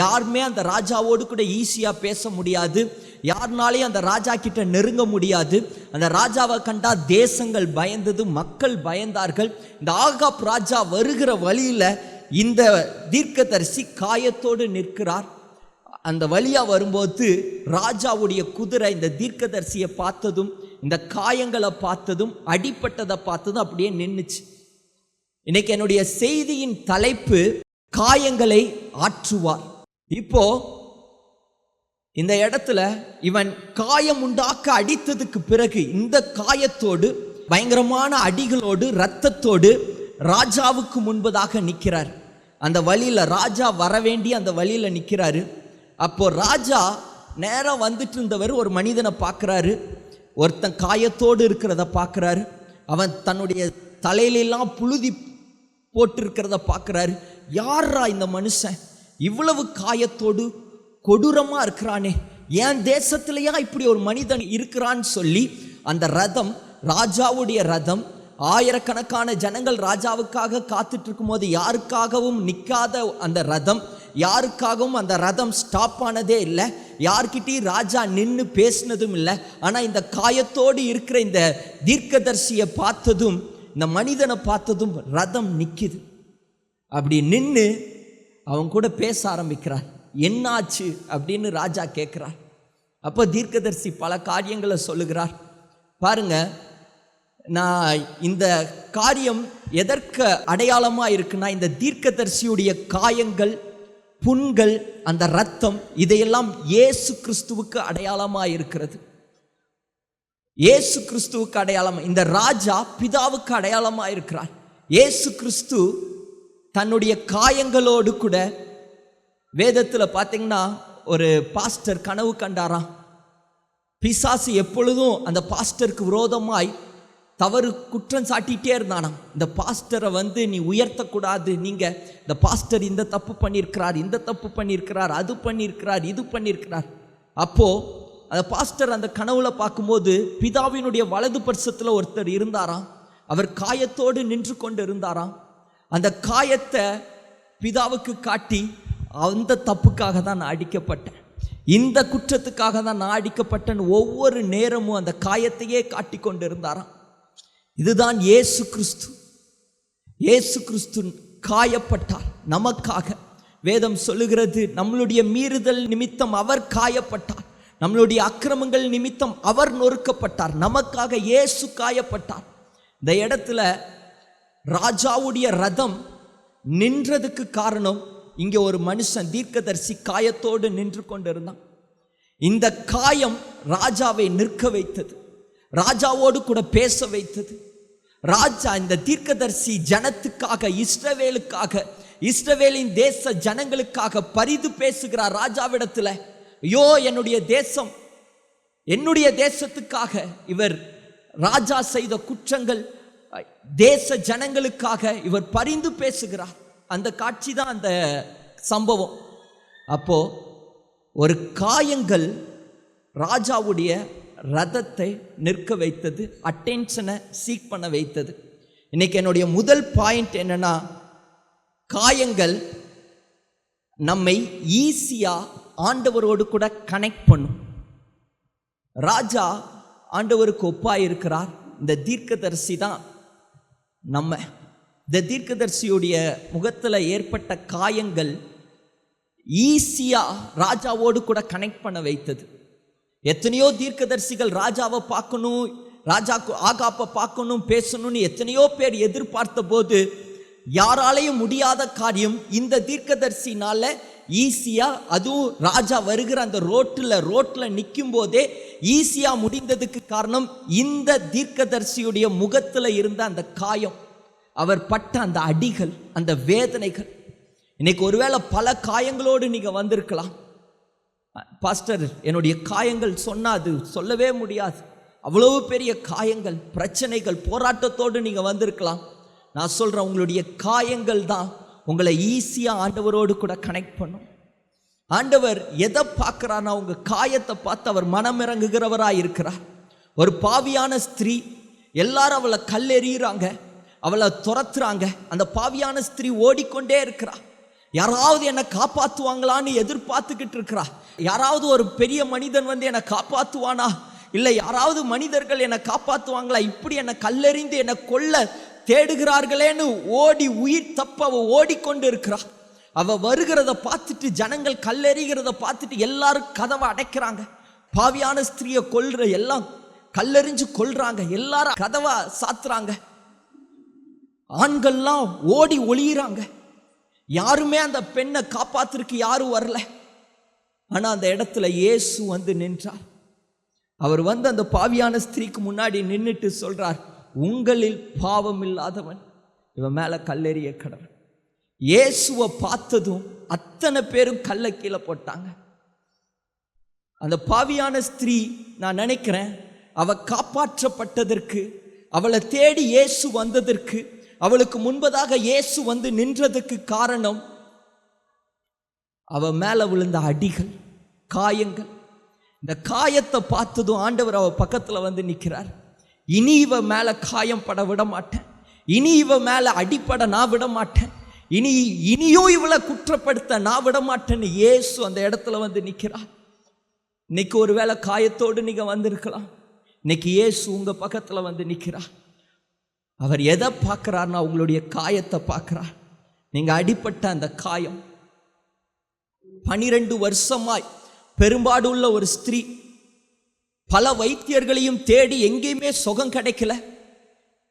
யாருமே அந்த ராஜாவோடு கூட ஈஸியா பேச முடியாது, யாருனாலையும் அந்த ராஜா கிட்ட நெருங்க முடியாது. அந்த ராஜாவை கண்டா தேசங்கள் பயந்தது, மக்கள் பயந்தார்கள். இந்த ஆகாப் ராஜா வருகிற வழியில இந்த தீர்க்கதரிசி காயத்தோடு நிற்கிறார். அந்த வழியா வரும்போது ராஜாவுடைய குதிரை இந்த தீர்க்கதரிசியை பார்த்ததும், இந்த காயங்களை பார்த்ததும், அடிப்பட்டதை பார்த்ததும் அப்படியே நின்றுச்சு. இன்னைக்கு என்னுடைய செய்தியின் தலைப்பு காயங்களை ஆற்றுவார். இப்போ இந்த இடத்துல இவன் காயம் உண்டாக்க அடித்ததுக்கு பிறகு இந்த காயத்தோடு, பயங்கரமான அடிகளோடு, இரத்தத்தோடு ராஜாவுக்கு முன்பதாக நிற்கிறார். அந்த வழியில ராஜா வர வேண்டி அந்த வழியில நிற்கிறாரு. அப்போ ராஜா நேரம் வந்துட்டு இருந்தவர் ஒரு மனிதனை பார்க்குறாரு. ஒருத்தன் காயத்தோடு இருக்கிறத பார்க்குறாரு. அவன் தன்னுடைய தலையிலெல்லாம் புழுதி போட்டிருக்கிறத பார்க்குறாரு. யாரா இந்த மனுஷன் இவ்வளவு காயத்தோடு கொடூரமா இருக்கிறானே, என் தேசத்திலேயா இப்படி ஒரு மனிதன் இருக்கிறான்னு சொல்லி அந்த ரதம், ராஜாவுடைய ரதம், ஆயிரக்கணக்கான ஜனங்கள் ராஜாவுக்காக காத்துட்டு இருக்கும் போது யாருக்காகவும் நிற்காத அந்த ரதம், யாருக்காகவும் அந்த ரதம் ஸ்டாப் ஆனதே இல்லை, யார்கிட்டையும் ராஜா நின்று பேசினதும் இல்லை. ஆனால் இந்த காயத்தோடு இருக்கிற இந்த தீர்க்கதரிசியை பார்த்ததும், இந்த மனிதனை பார்த்ததும் ரதம் நிற்கிது. அப்படி நின்று அவன் கூட பேச ஆரம்பிக்கிறார். என்னாச்சு அப்படின்னு ராஜா கேட்குறார். அப்போ தீர்க்கதரிசி பல காரியங்களை சொல்லுகிறார். பாருங்க, நான் இந்த காரியம் எதற்கு அடையாளமாக இருக்குன்னா, இந்த தீர்க்கதரிசியுடைய காயங்கள், புண்கள், அந்த இரத்தம், இதையெல்லாம் இயேசு கிறிஸ்துவுக்கு அடையாளமாக இருக்கிறது. இயேசு கிறிஸ்துவுக்கு அடையாளம். இந்த ராஜா பிதாவுக்கு அடையாளமாக இருக்கிறார். இயேசு கிறிஸ்து தன்னுடைய காயங்களோடு கூட, வேதத்தில் பார்த்தீங்கன்னா ஒரு பாஸ்டர் கனவு கண்டாராம். பிசாசு எப்பொழுதும் அந்த பாஸ்டருக்கு விரோதமாய் தவறு குற்றம் சாட்டிகிட்டே இருந்தானாம். இந்த பாஸ்டரை வந்து நீ உயர்த்தக்கூடாது, நீங்கள் இந்த பாஸ்டர் இந்த தப்பு பண்ணியிருக்கிறார், இந்த தப்பு பண்ணியிருக்கிறார், அது பண்ணியிருக்கிறார், இது பண்ணியிருக்கிறார். அப்போது அந்த பாஸ்டர் அந்த கனவுல பார்க்கும்போது பிதாவினுடைய வலது பட்சத்தில் ஒருத்தர் இருந்தாராம். அவர் காயத்தோடு நின்று கொண்டு இருந்தாராம். அந்த காயத்தை பிதாவுக்கு காட்டி, அந்த தப்புக்காக தான் நான் அடிக்கப்பட்டேன், இந்த குற்றத்துக்காக தான் நான் அடிக்கப்பட்டேன்னு ஒவ்வொரு நேரமும் அந்த காயத்தையே காட்டி கொண்டு இருந்தாராம். இதுதான் இயேசு கிறிஸ்து. இயேசு கிறிஸ்து காயப்பட்டார் நமக்காக. வேதம் சொல்லுகிறது, நம்மளுடைய மீறுதல் நிமித்தம் அவர் காயப்பட்டார், நம்மளுடைய அக்கிரமங்கள் நிமித்தம் அவர் நொறுக்கப்பட்டார், நமக்காக இயேசு காயப்பட்டார். இந்த இடத்துல ராஜாவுடைய ரதம் நின்றதுக்கு காரணம், இங்கே ஒரு மனுஷன் தீர்க்கதரிசி காயத்தோடு நின்று கொண்டு இருந்தான். இந்த காயம் ராஜாவை நிற்க வைத்தது, ராஜாவோடு கூட பேச வைத்தது. ராஜா இந்த தீர்க்கதரிசி ஜனத்துக்காக, இஸ்ரவேலுக்காக, இஸ்ரவேலின் தேச ஜனங்களுக்காக பரிது பேசுகிறார் ராஜாவிடத்தில். ஐயோ, என்னுடைய தேசம், என்னுடைய தேசத்துக்காக இவர் ராஜா செய்த குற்றங்கள், தேச ஜனங்களுக்காக இவர் பரிந்து பேசுகிறார். அந்த காட்சி தான் அந்த சம்பவம். அப்போ ஒரு காயங்கள் ராஜாவுடைய ரதத்தை நிற்க வைத்தது, அட்டென்ஷனை சீக் பண்ண வைத்தது. இன்னைக்கு என்னுடைய முதல் பாயிண்ட் என்னன்னா, காயங்கள் நம்மை ஈஸியா ஆண்டவரோடு கூட கனெக்ட் பண்ணும். ராஜா ஆண்டவருக்கு ஒப்பாய் இருக்கிறார். இந்த தீர்க்கதரிசி தான் நம்ம. இந்த தீர்க்கதரிசியுடைய முகத்தில் ஏற்பட்ட காயங்கள் ஈஸியா ராஜாவோடு கூட கனெக்ட் பண்ண வைத்தது. எத்தனையோ தீர்க்கதரிசிகள் ராஜாவை பார்க்கணும், ராஜா ஆகாப்பை பார்க்கணும் பேசணும்னு எத்தனையோ பேர் எதிர்பார்த்த போது யாராலையும் முடியாத காரியம் இந்த தீர்க்கதரிசினால ஈஸியா, அதுவும் ராஜா வருகிற அந்த ரோட்டில் நிற்கும் போதே ஈஸியா முடிந்ததுக்கு காரணம் இந்த தீர்க்கதரிசியுடைய முகத்துல இருந்த அந்த காயம், அவர் பட்ட அந்த அடிகள், அந்த வேதனைகள். இன்னைக்கு ஒருவேளை பல காயங்களோடு நீங்க வந்திருக்கலாம். பாஸ்டர், என்னுடைய காயங்கள் சொன்னா அது சொல்லவே முடியாது, அவ்வளவு பெரிய காயங்கள், பிரச்சனைகள், போராட்டத்தோடு நீங்க வந்திருக்கலாம். நான் சொல்றேன், உங்களுடைய காயங்கள் தான் உங்களை ஈஸியா ஆண்டவரோடு கூட கனெக்ட் பண்ணும். ஆண்டவர் எதை பார்க்கிறார்னா, உங்க காயத்தை பார்த்து அவர் மனம் இறங்குகிறவராக இருக்கிறார். ஒரு பாவியான ஸ்திரீ, எல்லாரும் அவளை கல்லெறிகிறாங்க, அவளை துரத்துறாங்க. அந்த பாவியான ஸ்திரீ ஓடிக்கொண்டே இருக்கிறா. யாராவது என்னை காப்பாற்றுவாங்களான்னு எதிர்பார்த்துக்கிட்டு இருக்கிறா. யாராவது ஒரு பெரிய மனிதன் வந்து என்னை காப்பாற்றுவானா, இல்லை யாராவது மனிதர்கள் என்னை காப்பாற்றுவாங்களா, இப்படி என்னை கல்லெறிந்து என்னை கொல்ல தேடுகிறார்களேன்னு ஓடி உயிர் தப்ப அவ ஓடிக்கொண்டு இருக்கிறா. அவ வருகிறத பார்த்துட்டு, ஜனங்கள் கல்லெறிகிறத பார்த்துட்டு எல்லாரும் கதவை அடைக்கிறாங்க. பாவியான ஸ்திரீயை கொல்ற எல்லாம் கல்லெறிஞ்சு கொல்றாங்க, எல்லாரும் கதவை சாத்துறாங்க. ஆண்கள்லாம் ஓடி ஒளியிறாங்க. யாருமே அந்த பெண்ணை காப்பாத்திற்கு யாரும் வரல. ஆனா அந்த இடத்துல இயேசு வந்து நின்றார். அவர் வந்து அந்த பாவியான ஸ்திரீக்கு முன்னாடி நின்றுட்டு சொல்றார், உங்களில் பாவம் இல்லாதவன் இவன் மேல கல்லெறிய கடவன். இயேசுவை பார்த்ததும் அத்தனை பேரும் கல்லை கீழே போட்டாங்க. அந்த பாவியான ஸ்திரீ, நான் நினைக்கிறேன், அவ காப்பாற்றப்பட்டதற்கு, அவளை தேடி இயேசு வந்ததற்கு, அவளுக்கு முன்பதாக இயேசு வந்து நின்றதுக்கு காரணம் அவ மேல விழுந்த அடிகள், காயங்கள். இந்த காயத்தை பார்த்ததும் ஆண்டவர் அவ பக்கத்துல வந்து நிற்கிறார். இனி இவ மேல காயம் பட விட மாட்டேன், இனி இவ மேல அடிப்பட நான் விட மாட்டேன், இனியும் இவளை குற்றப்படுத்த நான் விட மாட்டேன்னு இயேசு அந்த இடத்துல வந்து நிற்கிறார். இன்னைக்கு ஒருவேளை காயத்தோடு நீங்க வந்திருக்கலாம். இன்னைக்கு இயேசு உங்க பக்கத்துல வந்து நிற்கிறார். அவர் எதை பார்க்கிறார்னா, உங்களுடைய காயத்தை பார்க்கிறார். நீங்க அடிப்பட்ட அந்த காயம், 12 வருஷமாய் பெரும்பாடு உள்ள ஒரு ஸ்திரீ, பல வைத்தியர்களையும் தேடி எங்கேயுமே சுகம் கிடைக்கல.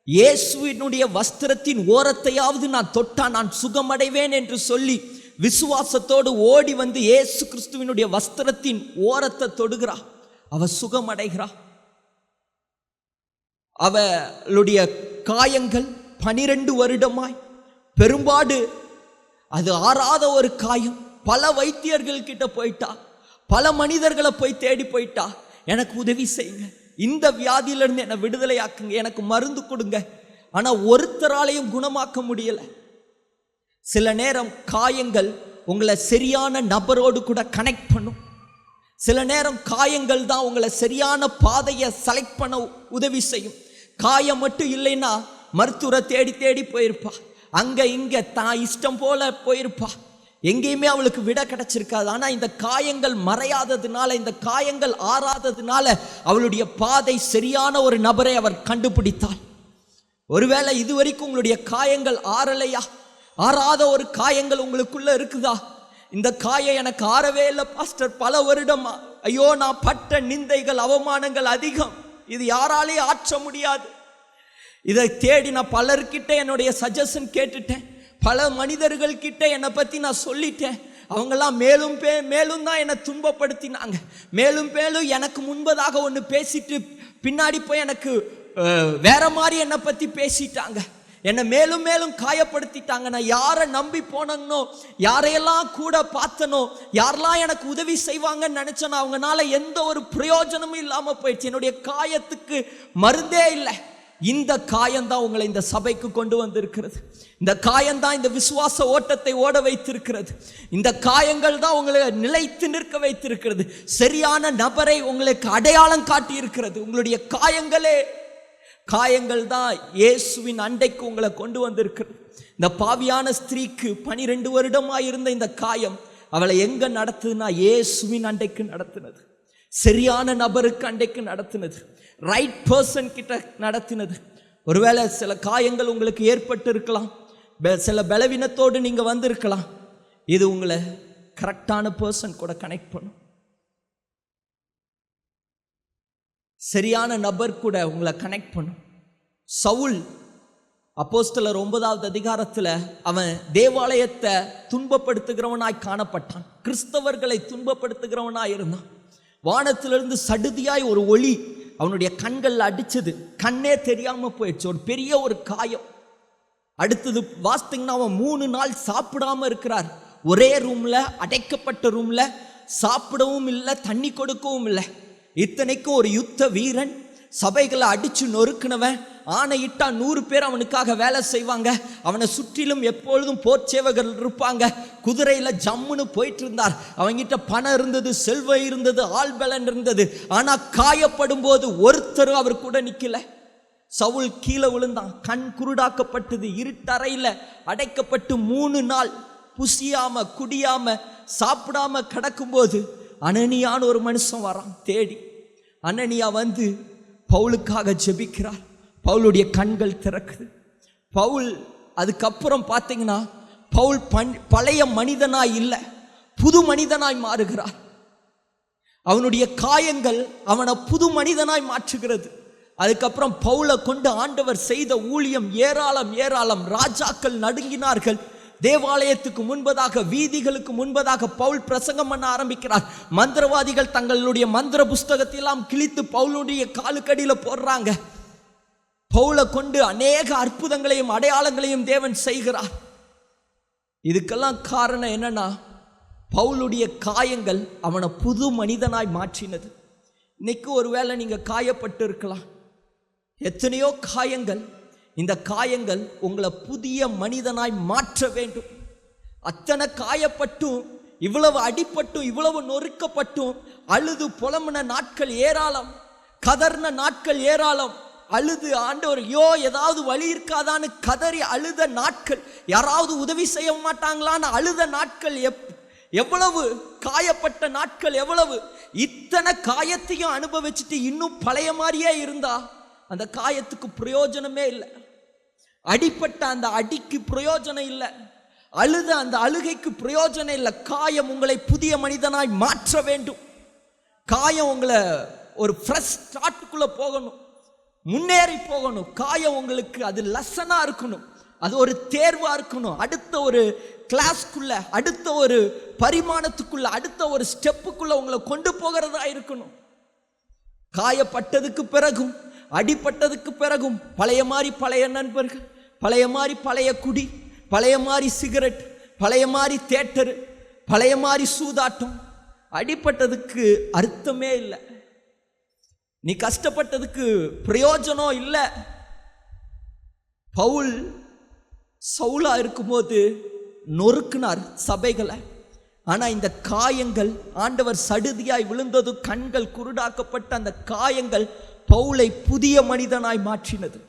இயேசுவினுடைய வஸ்திரத்தின் ஓரத்தையாவது நான் தொட்டா நான் சுகமடைவேன் என்று சொல்லி விசுவாசத்தோடு ஓடி வந்து இயேசு கிறிஸ்துவினுடைய வஸ்திரத்தின் ஓரத்தை தொடுகிறா. அவ சுகமடைகிறா. அவளுடைய காயங்கள் 12 வருடமாய் பெரும்பாடு, அது ஆறாத ஒரு காயம். பல வைத்தியர்கள் கிட்ட போயிட்டா, பல மனிதர்களை போய் தேடி போயிட்டா, எனக்கு உதவி செய்யுங்க, இந்த வியாதியிலிருந்து என்னை விடுதலை ஆக்குங்க, எனக்கு மருந்து கொடுங்க. ஆனா ஒருத்தராலையும் குணமாக்க முடியல. சில நேரம் காயங்கள் உங்களை சரியான நபரோடு கூட கனெக்ட் பண்ணும். சில நேரம் காயங்கள் தான் உங்களை சரியான பாதையை செலக்ட் பண்ண உதவி செய்யும். காயம் மட்டும் இல்லைன்னா மருத்துவரை தேடி தேடி போயிருப்பா, அங்க இங்க தான் இஷ்டம் போல போயிருப்பா, எங்கேயுமே அவளுக்கு விட கிடைச்சிருக்காது. ஆனா இந்த காயங்கள் மறையாததுனால, இந்த காயங்கள் ஆறாததுனால அவளுடைய பாதை சரியான ஒரு நபரை அவர் கண்டுபிடித்தாள். ஒருவேளை இதுவரைக்கும் உங்களுடைய காயங்கள் ஆறலையா, ஆறாத ஒரு காயங்கள் உங்களுக்குள்ள இருக்குதா? இந்த காயம் எனக்கு ஆறவே இல்லை பாஸ்டர், பல வருடமா, ஐயோ நான் பட்ட நிந்தைகள், அவமானங்கள் அதிகம், இது யாராலையும் ஆற்ற முடியாது. இதை தேடி நான் பலர்கிட்ட என்னுடைய சஜஷன் கேட்டுட்டேன், பல மனிதர்கள் கிட்ட என்னை பற்றி நான் சொல்லிட்டேன். அவங்கெல்லாம் மேலும் மேலும் தான் என்னை துன்பப்படுத்தினாங்க, மேலும் மேலும் எனக்கு முன்பதாக ஒன்று பேசிட்டு பின்னாடி போய் எனக்கு வேற மாதிரி என்னை பற்றி பேசிட்டாங்க, என்னை மேலும் மேலும் காயப்படுத்திட்டாங்க. நான் யாரை நம்பி போனோ, யாரையெல்லாம் கூட பார்த்தனோ, யாரெல்லாம் எனக்கு உதவி செய்வாங்கன்னு நினைச்சனோ, அவங்களால எந்த ஒரு பிரயோஜனமும் இல்லாமல் போயிடுச்சு. என்னுடைய காயத்துக்கு மருந்தே இல்லை. இந்த காயம்தான் உங்களை இந்த சபைக்கு கொண்டு வந்திருக்கிறது. இந்த காயம்தான் இந்த விசுவாச ஓட்டத்தை ஓட வைத்திருக்கிறது. இந்த காயங்கள் தான் உங்களை நிலைத்து நிற்க வைத்திருக்கிறது. சரியான நபரை உங்களுக்கு அடையாளம் காட்டி இருக்கிறது. உங்களுடைய காயங்கள் தான் இயேசுவின் அண்டைக்கு உங்களை கொண்டு வந்திருக்கிறது. இந்த பாவியான ஸ்திரீக்கு 12 வருடமாக இருந்த இந்த காயம் அவளை எங்க நடத்துதுன்னா இயேசுவின் அண்டைக்கு நடத்தினது, சரியான நபருக்கு அண்டைக்கு நடத்தினது, ரைட் பர்சன் கிட்ட நடத்தினது. ஒருவேளை சில காயங்கள் உங்களுக்கு ஏற்பட்டு இருக்கலாம், சில பலவீனத்தோடு நீங்க வந்திருக்கலாம். இது உங்களை கரெக்டான பர்சன் கூட கனெக்ட் பண்ணும். சரியான நபர் கூட உங்களை கனெக்ட் பண்ணும். சவுல் அப்போஸ்தலர் 9வது அதிகாரத்தில் அவன் தேவாலயத்தை துன்பப்படுத்துகிறவனாய் காணப்பட்டான். கிறிஸ்தவர்களை துன்பப்படுத்துகிறவனாய் இருந்தான். வானத்திலிருந்து சடுதியாய் ஒரு ஒளி அவனுடைய கண்களில் அடிச்சது. கண்ணே தெரியாம போயிடுச்சு. ஒரு பெரிய ஒரு காயம். அடுத்தது வாசித்தீங்கன்னா அவன் 3 நாள் சாப்பிடாம இருக்கிறார். ஒரே ரூம்ல, அடைக்கப்பட்ட ரூம்ல, சாப்பிடவும் இல்லை, தண்ணி கொடுக்கவும் இல்லை. இத்தனைக்கும் ஒரு யுத்த வீரன், சபைகளை அடிச்சு நொறுக்கினவன், ஆணையிட்டா 100 பேர் அவனுக்காக வேலை செய்வாங்க. அவனை சுற்றிலும் எப்பொழுதும் போர்ச்சேவகர் இருப்பாங்க. குதிரையில ஜம்முன்னு போயிட்டு இருந்தார். அவங்கிட்ட பணம் இருந்தது, செல்வம் இருந்தது, ஆள் பலன் இருந்தது. ஆனா காயப்படும் போது ஒருத்தரும் அவர் கூட நிக்கல. சவுல் கீழே விழுந்தான். கண் குருடாக்கப்பட்டது. இருட்டறையில அடைக்கப்பட்டு 3 நாள் புசியாம குடியாம சாப்பிடாம கிடக்கும்போது அனனியான ஒரு மனுஷன் வரான் தேடி. அனனியா வந்து பவுலுக்காக ஜெபிக்கிறார். பவுலுடைய கண்கள் திறக்குது. பவுல் அதுக்கப்புறம் பார்த்தீங்கன்னா பவுல் பழைய மனிதனாய் இல்லை, புது மனிதனாய் மாறுகிறார். அவனுடைய காயங்கள் அவனை புது மனிதனாய் மாற்றுகிறது. அதுக்கப்புறம் பவுலை கொண்டு ஆண்டவர் செய்த ஊழியம் ஏராளம். ராஜாக்கள் நடுங்கினார்கள். தேவாலயத்துக்கு முன்பதாக, வீதிகளுக்கு முன்பதாக பவுல் பிரசங்கம் பண்ண ஆரம்பிக்கிறார். மந்திரவாதிகள் தங்களுடைய மந்திர புஸ்தகத்தை எல்லாம் கிழித்து பவுலுடைய காலுக்கடியில் போடுறாங்க. பவுலை கொண்டு அநேக அற்புதங்களையும் அடையாளங்களையும் தேவன் செய்கிறார். இதுக்கெல்லாம் காரணம் என்னன்னா, பவுலுடைய காயங்கள் அவனை புது மனிதனாய் மாற்றினது. இன்னைக்கு ஒருவேளை நீங்க காயப்பட்டு இருக்கலாம். எத்தனையோ காயங்கள். இந்த காயங்கள் உங்களை புதிய மனிதனாய் மாற்ற வேண்டும். அத்தனை காயப்பட்டும், இவ்வளவு அடிப்பட்டும், இவ்வளவு நொறுக்கப்பட்டும், அழுது புலம்புன நாட்கள் ஏராளம், கதர்ன நாட்கள் ஏராளம். அழுது ஆண்டவர் யோ ஏதாவது வழி இருக்காதான்னு கதறி அழுத நாட்கள், யாராவது உதவி செய்ய மாட்டாங்களான்னு அழுத நாட்கள் எவ்வளவு, காயப்பட்ட நாட்கள் எவ்வளவு. இத்தனை காயத்தையும் அனுபவிச்சுட்டு இன்னும் பழைய மாதிரியே இருந்தா அந்த காயத்துக்கு பிரயோஜனமே இல்லை. அடிப்பட்ட அந்த அடிக்கு பிரயோஜனம் இல்லை. அழுத அந்த அழுகைக்கு பிரயோஜனம் இல்லை. காயம் உங்களை புதிய மனிதனாய் மாற்ற வேண்டும். காயம் உங்களை ஒரு ஃப்ரெஷ் ஸ்டார்ட்டுக்குள்ள போகணும், முன்னேறி போகணும். காயம் உங்களுக்கு அது லெசனா இருக்கணும், அது ஒரு தேர்வா இருக்கணும். அடுத்த ஒரு கிளாஸ்க்குள்ள, அடுத்த ஒரு பரிமாணத்துக்குள்ள, அடுத்த ஒரு ஸ்டெப்புக்குள்ள உங்களை கொண்டு போகிறதா இருக்கணும். காயப்பட்டதுக்கு பிறகும், அடிப்பட்டதுக்கு பிறகும் பழைய மாதிரி பழைய நண்பர்கள், பழைய மாதிரி பழைய குடி, பழைய மாதிரி சிகரெட், பழைய மாதிரி தேட்டரு, பழைய மாதிரி சூதாட்டம். அடிப்பட்டதுக்கு அர்த்தமே இல்லை. நீ கஷ்டப்பட்டதுக்கு பிரயோஜனம் இல்லை. பவுல் சவுலா இருக்கும்போது நொறுக்கினார் சபைகளை. ஆனா இந்த காயங்கள், ஆண்டவர் சடுதியாய் விழுந்தது, கண்கள் குருடாக்கப்பட்ட அந்த காயங்கள் பவுலை புதிய மனிதனாய் மாற்றினது.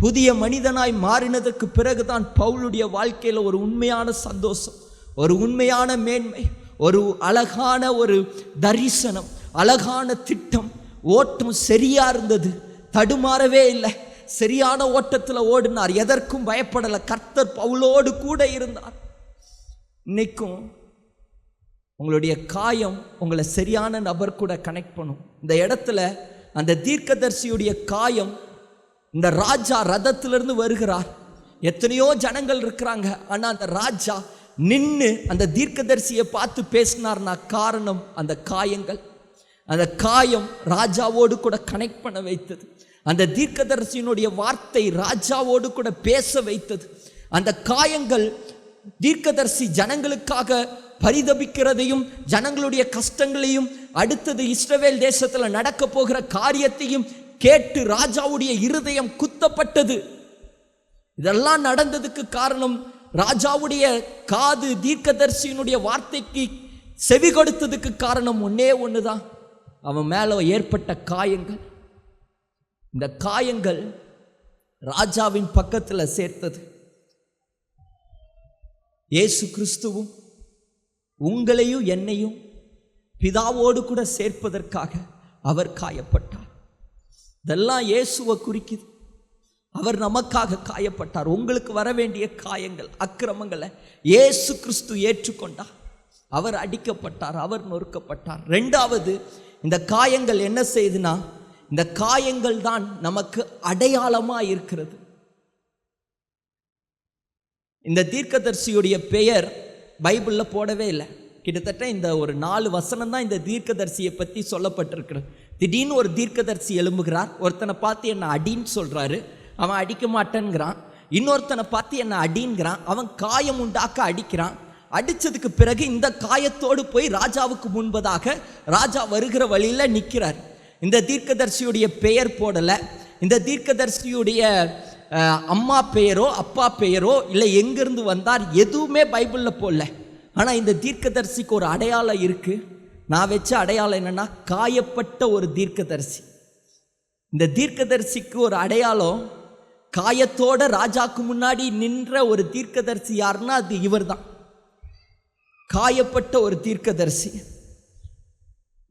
புதிய மனிதனாய் மாறினதற்கு பிறகுதான் பவுலுடைய வாழ்க்கையில் ஒரு உண்மையான சந்தோஷம், ஒரு உண்மையான மேன்மை, ஒரு அழகான ஒரு தரிசனம், அழகான திட்டம். ஓட்டம் சரியா இருந்தது, தடுமாறவே இல்லை. சரியான ஓட்டத்தில் ஓடினார், எதற்கும் பயப்படலை. கர்த்தர் பவுலோடு கூட இருந்தார். இன்னைக்கும் உங்களுடைய காயம் உங்களை சரியான நபர் கூட கனெக்ட் பண்ணும். இந்த இடத்துல அந்த தீர்க்கதரிசியுடைய காயம், இந்த ராஜா ரதத்திலிருந்து வருகிறார். எத்தனையோ ஜனங்கள் இருக்கிறாங்க. ஆனால் அந்த ராஜா நின்று அந்த தீர்க்கதரிசியை பார்த்து பேசினார்னா காரணம் அந்த காயங்கள். அந்த காயம் ராஜாவோடு கூட கனெக்ட் பண்ண வைத்தது. அந்த தீர்க்கதரிசியினுடைய வார்த்தை ராஜாவோடு கூட பேச வைத்தது. அந்த காயங்கள் தீர்க்கதரிசி ஜனங்களுக்காக பரிதபிக்கிறதையும், ஜனங்களுடைய கஷ்டங்களையும், அடுத்தது இஸ்ரவேல் தேசத்தில் நடக்க போகிற காரியத்தையும் கேட்டு ராஜாவுடைய இருதயம் குத்தப்பட்டது. இதெல்லாம் நடந்ததுக்கு காரணம், ராஜாவுடைய காது தீர்க்கதரிசியினுடைய வார்த்தைக்கு செவி கொடுத்ததுக்கு காரணம் ஒன்னே ஒண்ணுதான், அவன் மேல ஏற்பட்ட காயங்கள். இந்த காயங்கள் ராஜாவின் பக்கத்தில் சேர்த்தது. இயேசு கிறிஸ்துவும் உங்களையும் என்னையும் பிதாவோடு கூட சேர்ப்பதற்காக அவர் காயப்பட்டார். இதெல்லாம் இயேசுவை குறிக்குது. அவர் நமக்காக காயப்பட்டார். உங்களுக்கு வர வேண்டிய காயங்கள், அக்கிரமங்களை இயேசு கிறிஸ்து ஏற்றுக்கொண்டார். அவர் அடிக்கப்பட்டார், அவர் நொறுக்கப்பட்டார். ரெண்டாவது, இந்த காயங்கள் என்ன செய்யுதுன்னா, இந்த காயங்கள் தான் நமக்கு அடையாளமாக இருக்கிறது. இந்த தீர்க்கதரிசியுடைய பெயர் பைபிளில் போடவே இல்லை. கிட்டத்தட்ட இந்த ஒரு 4 வசனம் தான் இந்த தீர்க்கதரிசியை பற்றி சொல்லப்பட்டிருக்கிறது. திடீர்னு ஒரு தீர்க்கதரிசி எழும்புகிறார். ஒருத்தனை பார்த்து என்ன அடின்னு சொல்கிறாரு, அவன் அடிக்க மாட்டேங்கிறான். இன்னொருத்தனை பார்த்து என்ன அடிங்கிறான், அவன் காயம் உண்டாக்க அடிக்கிறான். அடித்ததுக்கு பிறகு இந்த காயத்தோடு போய் ராஜாவுக்கு முன்பதாக ராஜா வருகிற வழியில் நிற்கிறார். இந்த தீர்க்கதரிசியுடைய பெயர் போடலை. இந்த தீர்க்கதரிசியுடைய அம்மா பெயரோ அப்பா பெயரோ இல்லை எங்கேருந்து வந்தார் எதுவுமே பைபிளில் போடல. ஆனால் இந்த தீர்க்கதரிசிக்கு ஒரு அடையாளம் இருக்குது. நான் வச்ச அடையாளம் என்னென்னா, காயப்பட்ட ஒரு தீர்க்கதரிசி. இந்த தீர்க்கதரிசிக்கு ஒரு அடையாளம், காயத்தோட ராஜாக்கு முன்னாடி நின்ற ஒரு தீர்க்கதரிசி யாருன்னா அது இவர் தான். காயப்பட்ட ஒரு தீர்க்கதரிசி.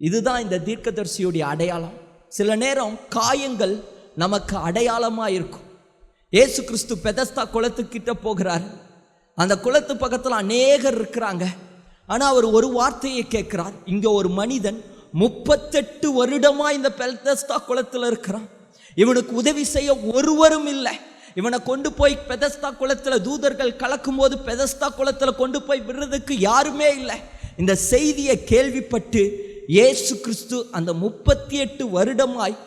இதுதான் இந்த தீர்க்கதரிசியுடைய அடையாளம். சில நேரம் காயங்கள் நமக்கு அடையாளமாக இருக்கும். இயேசு கிறிஸ்து பெதஸ்தா குளத்துக்கிட்ட போகிறார். அந்த குளத்து பக்கத்தில் அநேகர் இருக்கிறாங்க. ஆனால் அவர் ஒரு வார்த்தையை கேட்கிறார். இங்கே ஒரு மனிதன் 38 வருடமாக இந்த பெதஸ்தா குளத்தில் இருக்கிறான். இவனுக்கு உதவி செய்ய ஒருவரும் இல்லை. இவனை கொண்டு போய் பெதஸ்தா குளத்தில் தூதர்கள் கலக்கும் போது பெதஸ்தா குளத்தில் கொண்டு போய் விடுறதுக்கு யாருமே இல்லை. இந்த செய்தியை கேள்விப்பட்டு இயேசு கிறிஸ்து அந்த 38 வருடமாய்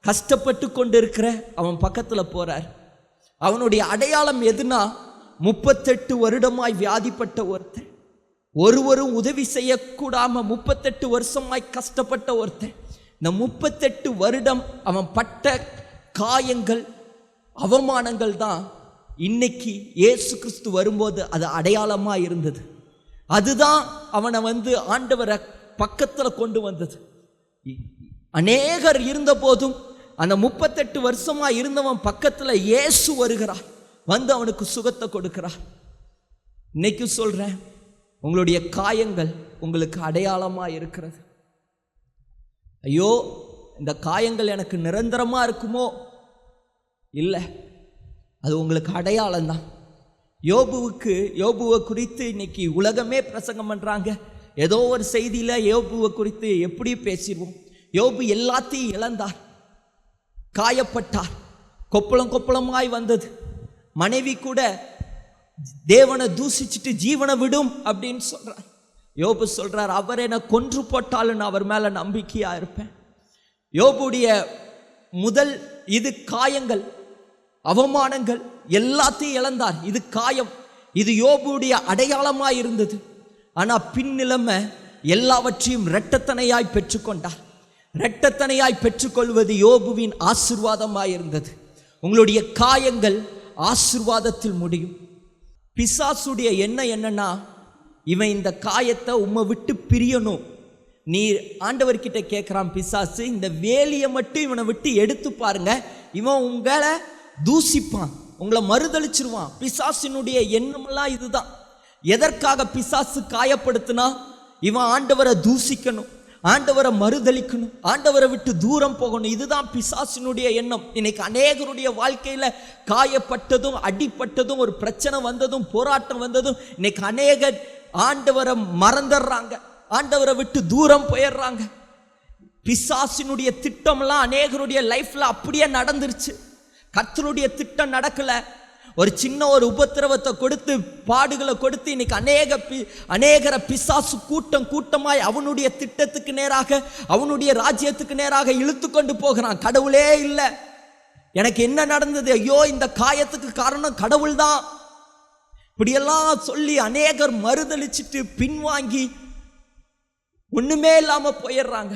கஷ்டப்பட்டு கொண்டு இருக்கிற அவன் பக்கத்தில் போகிறார். அவனுடைய அடையாளம் எதுனா, 38 வருடமாய் வியாதிப்பட்ட ஒருத்தன், ஒருவரும் உதவி செய்யக்கூடாம 38 வருஷமாய் கஷ்டப்பட்ட ஒருத்தன். இந்த 38 வருடம் அவன் பட்ட காயங்கள், அவமானங்கள் தான் இன்னைக்கு இயேசு கிறிஸ்து வரும்போது அது அடையாளமாக இருந்தது. அதுதான் அவனை ஆண்டவரை பக்கத்தில் கொண்டு வந்தது. அநேகர் இருந்த போதும் அந்த 38 வருஷமாக இருந்தவன் பக்கத்தில் இயேசு வருகிறார், அவனுக்கு சுகத்தை கொடுக்கிறார். இன்னைக்கு சொல்கிறேன், உங்களுடைய காயங்கள் உங்களுக்கு அடையாளமாக இருக்கிறது. ஐயோ, இந்த காயங்கள் எனக்கு நிரந்தரமாக இருக்குமோ? இல்லை, அது உங்களுக்கு அடையாளம்தான். யோபுவை குறித்து இன்னைக்கு உலகமே பிரசங்கம் பண்ணுறாங்க. ஏதோ ஒரு செய்தியில் யோபுவை குறித்து எப்படி பேசிடுவோம். யோபு எல்லாத்தையும் இழந்தார், காயப்பட்டார், கொப்பளமாய் வந்தது. மனைவி கூட தேவனை தூசிச்சுட்டு ஜீவனை விடும் அப்படின்னு சொல்றார். யோபு சொல்றார், அவர் என்னை கொன்று போட்டாலும் நான் அவர் மேல நம்பிக்கையா இருப்பேன். யோபுடைய முதல் இது காயங்கள், அவமானங்கள், எல்லாத்தையும் இழந்தார். இது காயம், இது யோபுடைய அடையாளமாய் இருந்தது. ஆனா பின்னிலைமை எல்லாவற்றையும் இரட்டத்தனையாய் பெற்றுக்கொண்டார். இரட்டத்தனையாய் பெற்றுக்கொள்வது யோபுவின் ஆசீர்வாதமாய் இருந்தது. உங்களுடைய காயங்கள் ஆசீர்வாதத்தில் முடியும். பிசாசுடைய எண்ணம் என்னன்னா, இவன் இந்த காயத்தை உம்மை விட்டு பிரியணும். நீ ஆண்டவர்கிட்ட கேட்குறான் பிசாசு, இந்த வேலியை மட்டும் இவனை விட்டு எடுத்து பாருங்க, இவன் உங்களை தூசிப்பான், உங்களை மறுதளிச்சிருவான். பிசாசினுடைய எண்ணமெல்லாம் இதுதான். எதற்காக பிசாசு காயப்படுத்தினா, இவன் ஆண்டவரை தூசிக்கணும், ஆண்டவரை மறுதளிக்கணும், ஆண்டவரை விட்டு தூரம் போகணும். இதுதான் பிசாசினுடைய எண்ணம். இன்னைக்கு அநேகருடைய வாழ்க்கையில் காயப்பட்டதும், அடிப்பட்டதும், ஒரு பிரச்சனை வந்ததும், போராட்டம் வந்ததும், இன்னைக்கு அநேகர் ஆண்டவரை மறந்துடுறாங்க, ஆண்டவரை விட்டு தூரம் போயிடுறாங்க. பிசாசினுடைய திட்டம்லாம் அநேகருடைய லைஃப்ல அப்படியே நடந்துருச்சு. கர்த்தருடைய திட்டம் நடக்கல. ஒரு சின்ன ஒரு உபத்திரவத்தை கொடுத்து, பாடுகளை கொடுத்து, இன்னைக்கு அநேகரை பிசாசு கூட்டமாய் அவனுடைய திட்டத்துக்கு நேராக, அவனுடைய ராஜ்யத்துக்கு நேராக இழுத்து கொண்டு போகிறான். கடவுளே இல்லை, எனக்கு என்ன நடந்தது, ஐயோ இந்த காயத்துக்கு காரணம் கடவுள் தான், இப்படியெல்லாம் சொல்லி அநேகர் மறுதளிச்சுட்டு பின்வாங்கி ஒண்ணுமே இல்லாம போயிடுறாங்க.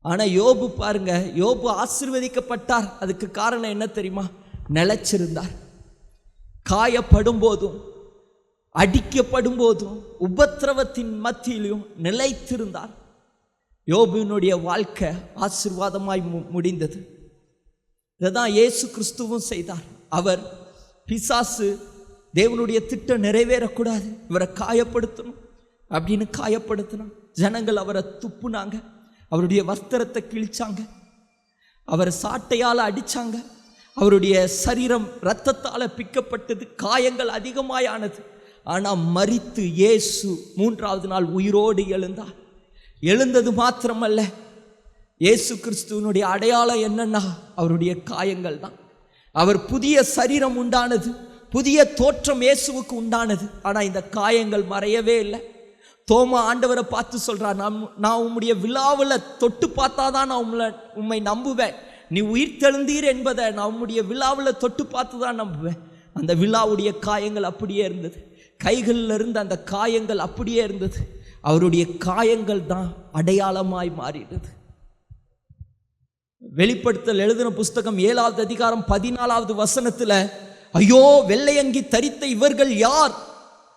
ஆனா யோபு பாருங்க, யோபு ஆசீர்வதிக்கப்பட்டார். அதுக்கு காரணம் என்ன தெரியுமா? நிலைச்சிருந்தார். காயப்படும் போதும், அடிக்கப்படும் போதும், உபத்திரவத்தின் மத்தியிலும் நிலைத்திருந்தார். யோபுவினுடைய வாழ்க்கை ஆசீர்வாதமாய் முடிந்தது. இதைதான் இயேசு கிறிஸ்துவும் செய்தார். அவர் பிசாசு தேவனுடைய திட்டம் நிறைவேறக்கூடாது, இவரை காயப்படுத்தணும் அப்படின்னு காயப்படுத்தினான். ஜனங்கள் அவரை துப்புனாங்க, அவருடைய வஸ்திரத்தை கிழிச்சாங்க, அவரை சாட்டையால் அடிச்சாங்க, அவருடைய சரீரம் இரத்தத்தால் பிக்கப்பட்டது, காயங்கள் அதிகமாயானது. ஆனால் மரித்து இயேசு 3ஆவது நாள் உயிரோடு எழுந்தார். எழுந்தது மாத்திரமல்ல, இயேசு கிறிஸ்துவனுடைய அடையாளம் என்னன்னா அவருடைய காயங்கள் தான். அவர் புதிய சரீரம் உண்டானது, புதிய தோற்றம் இயேசுவுக்கு உண்டானது. ஆனால் இந்த காயங்கள் மறையவே இல்லை. தோமா ஆண்டவரை பார்த்து சொல்றார், நான் உம்முடைய விழாவில் தொட்டு பார்த்தாதான் நான் உம்மை நம்புவேன். நீ உயிர் தெழுந்தீர் என்பதை நான் உம்முடைய விழாவில் தொட்டு பார்த்து தான் நம்புவேன். அந்த விழாவுடைய காயங்கள் அப்படியே இருந்தது, கைகளில் இருந்த அந்த காயங்கள் அப்படியே இருந்தது. அவருடைய காயங்கள் தான் அடையாளமாய் மாறிடுது. வெளிப்படுத்தல் எழுதின புஸ்தகம் 7வது அதிகாரம் 14வது வசனத்தில், ஐயோ வெள்ளையங்கி தரித்த இவர்கள் யார்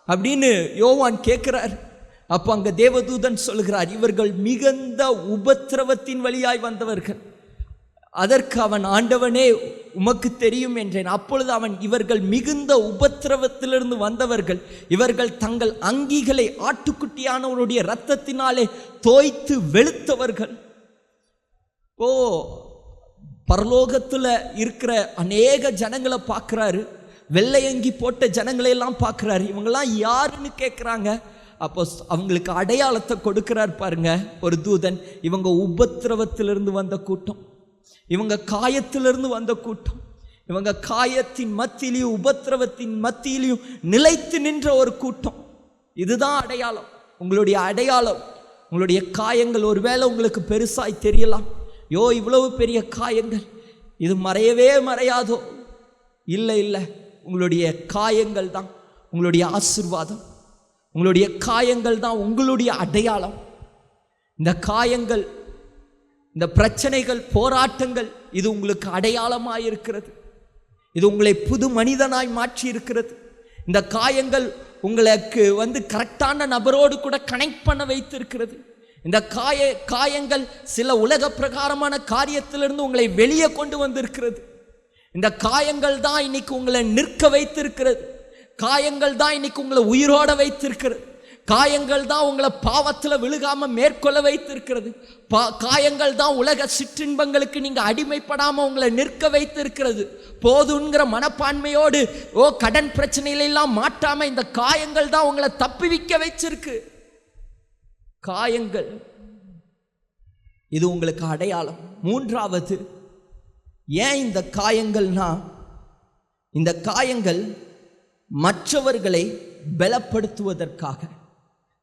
அப்படின்னு யோவான் கேட்கிறார். அப்போ அங்க தேவதூதன் சொல்கிறார், இவர்கள் மிகுந்த உபத்திரவத்தின் வழியாய் வந்தவர்கள். அதற்கு அவன், ஆண்டவனே உமக்கு தெரியும் என்றேன். அப்பொழுது அவன், இவர்கள் மிகுந்த உபத்திரவத்திலிருந்து வந்தவர்கள், இவர்கள் தங்கள் அங்கிகளை ஆட்டுக்குட்டியானவருடைய இரத்தத்தினாலே தோய்த்து வெளுத்தவர்கள். ஓ, பரலோகத்தில் இருக்கிற அநேக ஜனங்களை பார்க்குறாரு, வெள்ளையங்கி போட்ட ஜனங்களை எல்லாம் பார்க்குறாரு. இவங்கெல்லாம் யாருன்னு கேட்குறாங்க. அப்போ அவங்களுக்கு அடையாளத்தை கொடுக்கிறார் பாருங்க ஒரு தூதன். இவங்க உபத்திரவத்திலிருந்து வந்த கூட்டம், இவங்க காயத்திலிருந்து வந்த கூட்டம், இவங்க காயத்தின் மத்தியிலையும் உபத்திரவத்தின் மத்தியிலையும் நிலைத்து நின்ற ஒரு கூட்டம். இதுதான் அடையாளம். உங்களுடைய அடையாளம், உங்களுடைய காயங்கள் ஒருவேளை உங்களுக்கு பெருசாய் தெரியலாம். யோ இவ்வளவு பெரிய காயங்கள், இது மறையவே மறையாதோ. இல்லை இல்லை, உங்களுடைய காயங்கள் தான் உங்களுடைய ஆசீர்வாதம், உங்களுடைய காயங்கள் தான் உங்களுடைய அடையாளம். இந்த காயங்கள், இந்த பிரச்சனைகள், போராட்டங்கள், இது உங்களுக்கு அடையாளமாய் இருக்கிறது. இது உங்களை புது மனிதனாய் மாற்றி இருக்கிறது. இந்த காயங்கள் உங்களுக்கு கரெக்டான நபரோடு கூட கனெக்ட் பண்ண வைத்திருக்கிறது. இந்த காயங்கள் சில உலக பிரகாரமான காரியத்திலிருந்து உங்களை வெளியே கொண்டு வந்திருக்கிறது. இந்த காயங்கள் தான் இன்னைக்கு உங்களை நிற்க வைத்திருக்கிறது. காயங்கள் தான் இன்னைக்கு உங்களை உயிரோட வைத்திருக்கிறது. காயங்கள் தான் உங்களை பாவத்தில் விழுகாம மேற்கொள்ள வைத்திருக்கிறது. காயங்கள் தான் உலக சிற்றின்பங்களுக்கு நீங்க அடிமைப்படாம உங்களை நிற்க வைத்திருக்கிறது. போதுங்கிற மனப்பான்மையோடு கடன் பிரச்சனையிலெல்லாம் மாட்டாம இந்த காயங்கள் தான் உங்களை தப்புவிக்க வச்சிருக்கு. காயங்கள், இது உங்களுக்கு அடையாளம். மூன்றாவது, ஏன் இந்த காயங்கள்னா, இந்த காயங்கள் மற்றவர்களை பலப்படுத்துவதற்காக,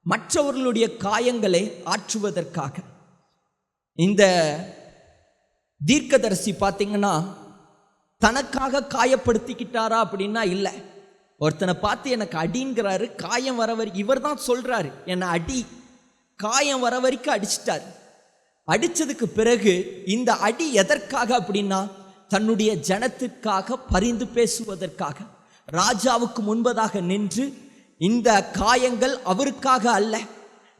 மற்றவர்களுடைய காயங்களை ஆற்றுவதற்காக. இந்த தீர்க்கதரிசி பார்த்தீங்கன்னா தனக்காக காயப்படுத்திக்கிட்டாரா அப்படின்னா இல்லை. ஒருத்தனை பார்த்து எனக்கு அடிங்கிறாரு, காயம் வர வரைக்கும் இவர் தான் சொல்றாரு என்னை அடி, காயம் வர வரைக்கும் அடிச்சிட்டார். அடிச்சதுக்கு பிறகு இந்த அடி எதற்காக அப்படின்னா தன்னுடைய ஜனத்திற்காக பரிந்து பேசுவதற்காக. ராஜாவுக்கு முன்பதாக நின்று இந்த காயங்கள் அவருக்காக அல்ல,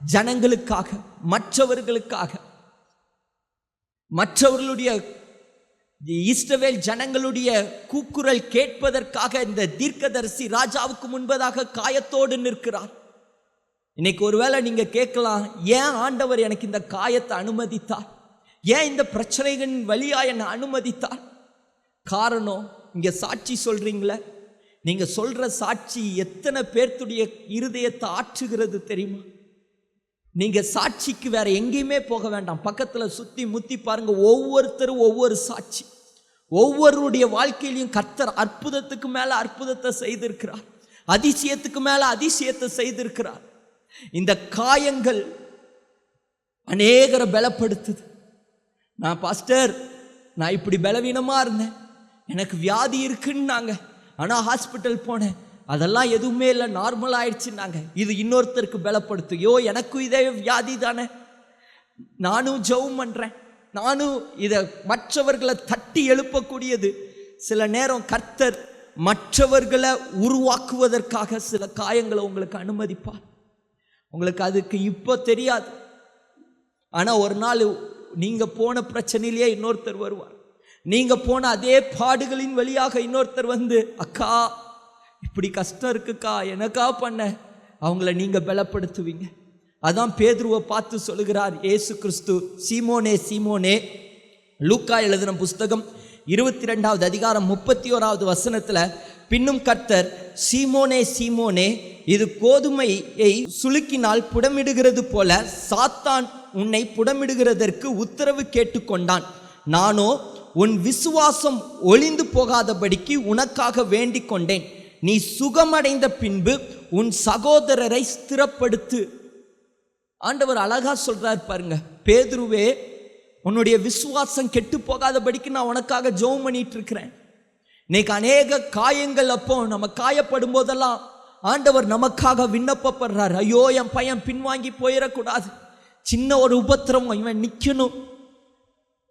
ஜனங்களுக்காக, மற்றவர்களுக்காக, மற்றவர்களுடைய இஸ்ரவேல் ஜனங்களுடைய கூக்குரல் கேட்பதற்காக இந்த தீர்க்கதரிசி ராஜாவுக்கு முன்பதாக காயத்தோடு நிற்கிறார். இன்னைக்கு ஒருவேளை நீங்க கேட்கலாம், ஏன் ஆண்டவர் எனக்கு இந்த காயத்தை அனுமதித்தார், ஏன் இந்த பிரச்சனைகளின் வழியா என்னை அனுமதித்தார்? காரணம், இங்க சாட்சி சொல்றீங்களே, நீங்க சொல்ற சாட்சி எத்தனை பேர்த்துடைய இருதயத்தை ஆற்றுகிறது தெரியுமா? நீங்க சாட்சிக்கு வேற எங்கேயுமே போக வேண்டாம், பக்கத்துல சுத்தி முத்தி பாருங்க, ஒவ்வொருத்தரும் ஒவ்வொரு சாட்சி. ஒவ்வொருடைய வாழ்க்கையிலையும் கர்த்தர் அற்புதத்துக்கு மேல அற்புதத்தை செய்திருக்கிறார், அதிசயத்துக்கு மேல அதிசயத்தை செய்திருக்கிறார். இந்த காயங்கள் அநேகரை பலப்படுத்துது. நான் பாஸ்டர், நான் இப்படி பலவீனமா இருந்தேன், எனக்கு வியாதி இருக்குன்னாங்க, ஆனா ஹாஸ்பிட்டல் போனேன், அதெல்லாம் எதுவுமே இல்லை, நார்மல் ஆயிடுச்சுன்னாங்க. இது இன்னொருத்தருக்கு பலப்படுத்து. எனக்கும் இதே வியாதி தானே, நானும் ஜெபம் பண்றேன், நானும் இதை மற்றவர்களை தட்டி எழுப்பக்கூடியது. சில நேரம் கர்த்தர் மற்றவர்களை உருவாக்குவதற்காக சில காயங்களை உங்களுக்கு அனுமதிப்பார். உங்களுக்கு அதுக்கு இப்போ தெரியாது, ஆனா ஒரு நாள் நீங்க போன பிரச்சனையிலேயே இன்னொருத்தர் வருவார். நீங்க போன அதே பாடுகளின் வழியாக இன்னொருத்தர் வந்து, அக்கா இப்படி கஷ்டம் இருக்குக்கா, எனக்கா பண்ண, அவங்கள நீங்க பலப்படுத்துவீங்க. அதான் பேதுருவை பார்த்து சொல்லுகிறார் இயேசு கிறிஸ்து, சீமோனே சீமோனே. லூக்கா எழுதின புஸ்தகம் 22வது அதிகாரம் 31வது வசனத்துல, பின்னும் கர்த்தர், சீமோனே சீமோனே, இது கோதுமையை சுளுக்கினால் புடமிடுகிறது போல சாத்தான் உன்னை புடமிடுகிறதற்கு உத்தரவு கேட்டுக்கொண்டான். நானோ உன் விசுவாசம் ஒளிந்து போகாதபடிக்கு உனக்காக வேண்டிக் கொண்டேன். நீ சுகமடைந்த பின்பு உன் சகோதரரை ஸ்திரப்படுத்து. ஆண்டவர் அழகா சொல்றார் பாருங்க, பேதுருவே உன்னுடைய விசுவாசம் கெட்டு போகாதபடிக்கு நான் உனக்காக ஜெபம் பண்ணிட்டு இருக்கிறேன். இன்னைக்கு அநேக காயங்கள், அப்போ நம்ம காயப்படும் போதெல்லாம் ஆண்டவர் நமக்காக விண்ணப்பப்படுறார். ஐயோ என் பையன் பின்வாங்கி போயிடக்கூடாது, சின்ன ஒரு உபத்திரவம் இவன் நிற்கணும்.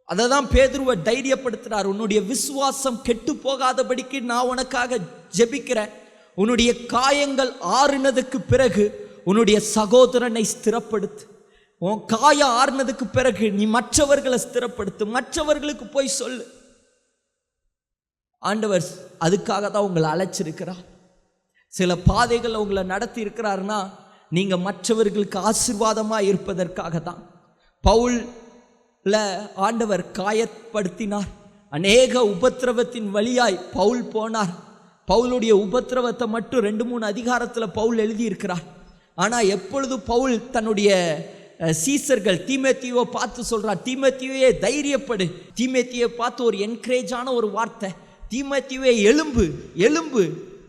அதை தான் பேதுருவை தைரியப்படுத்துறார். உன்னுடைய விசுவாசம் கெட்டு போகாதபடிக்கு நான் உனக்காக ஜெபிக்கிறேன். உன்னுடைய காயங்கள் ஆறுனதுக்கு பிறகு உன்னுடைய சகோதரனை ஸ்திரப்படுத்து. உன் காயம் ஆறுனதுக்கு பிறகு நீ மற்றவர்களை ஸ்திரப்படுத்து, மற்றவர்களுக்கு போய் சொல்லு. ஆண்டவர் அதுக்காக தான் உங்களை அழைச்சிருக்கிறார். சில பாதைகளை உங்களை நடத்தி இருக்கிறாருன்னா நீங்க மற்றவர்களுக்கு ஆசீர்வாதமா இருப்பதற்காக தான். பவுல்ல ஆண்டவர் காயப்படுத்தினார். அநேக உபத்திரவத்தின் வழியாய் பவுல் போனார். பவுலுடைய உபத்திரவத்தை மட்டும் 2-3 அதிகாரத்தில் பவுல் எழுதியிருக்கிறார். ஆனால் எப்பொழுது பவுல் தன்னுடைய சீசர்கள் தீமோத்தேயுவை பார்த்து சொல்றார், தீமோத்தேயுவே தைரியப்படு. தீமோத்தேயுவை பார்த்து ஒரு என்கரேஜான ஒரு வார்த்தை, தீமோத்தேயுவே எலும்பு எலும்பு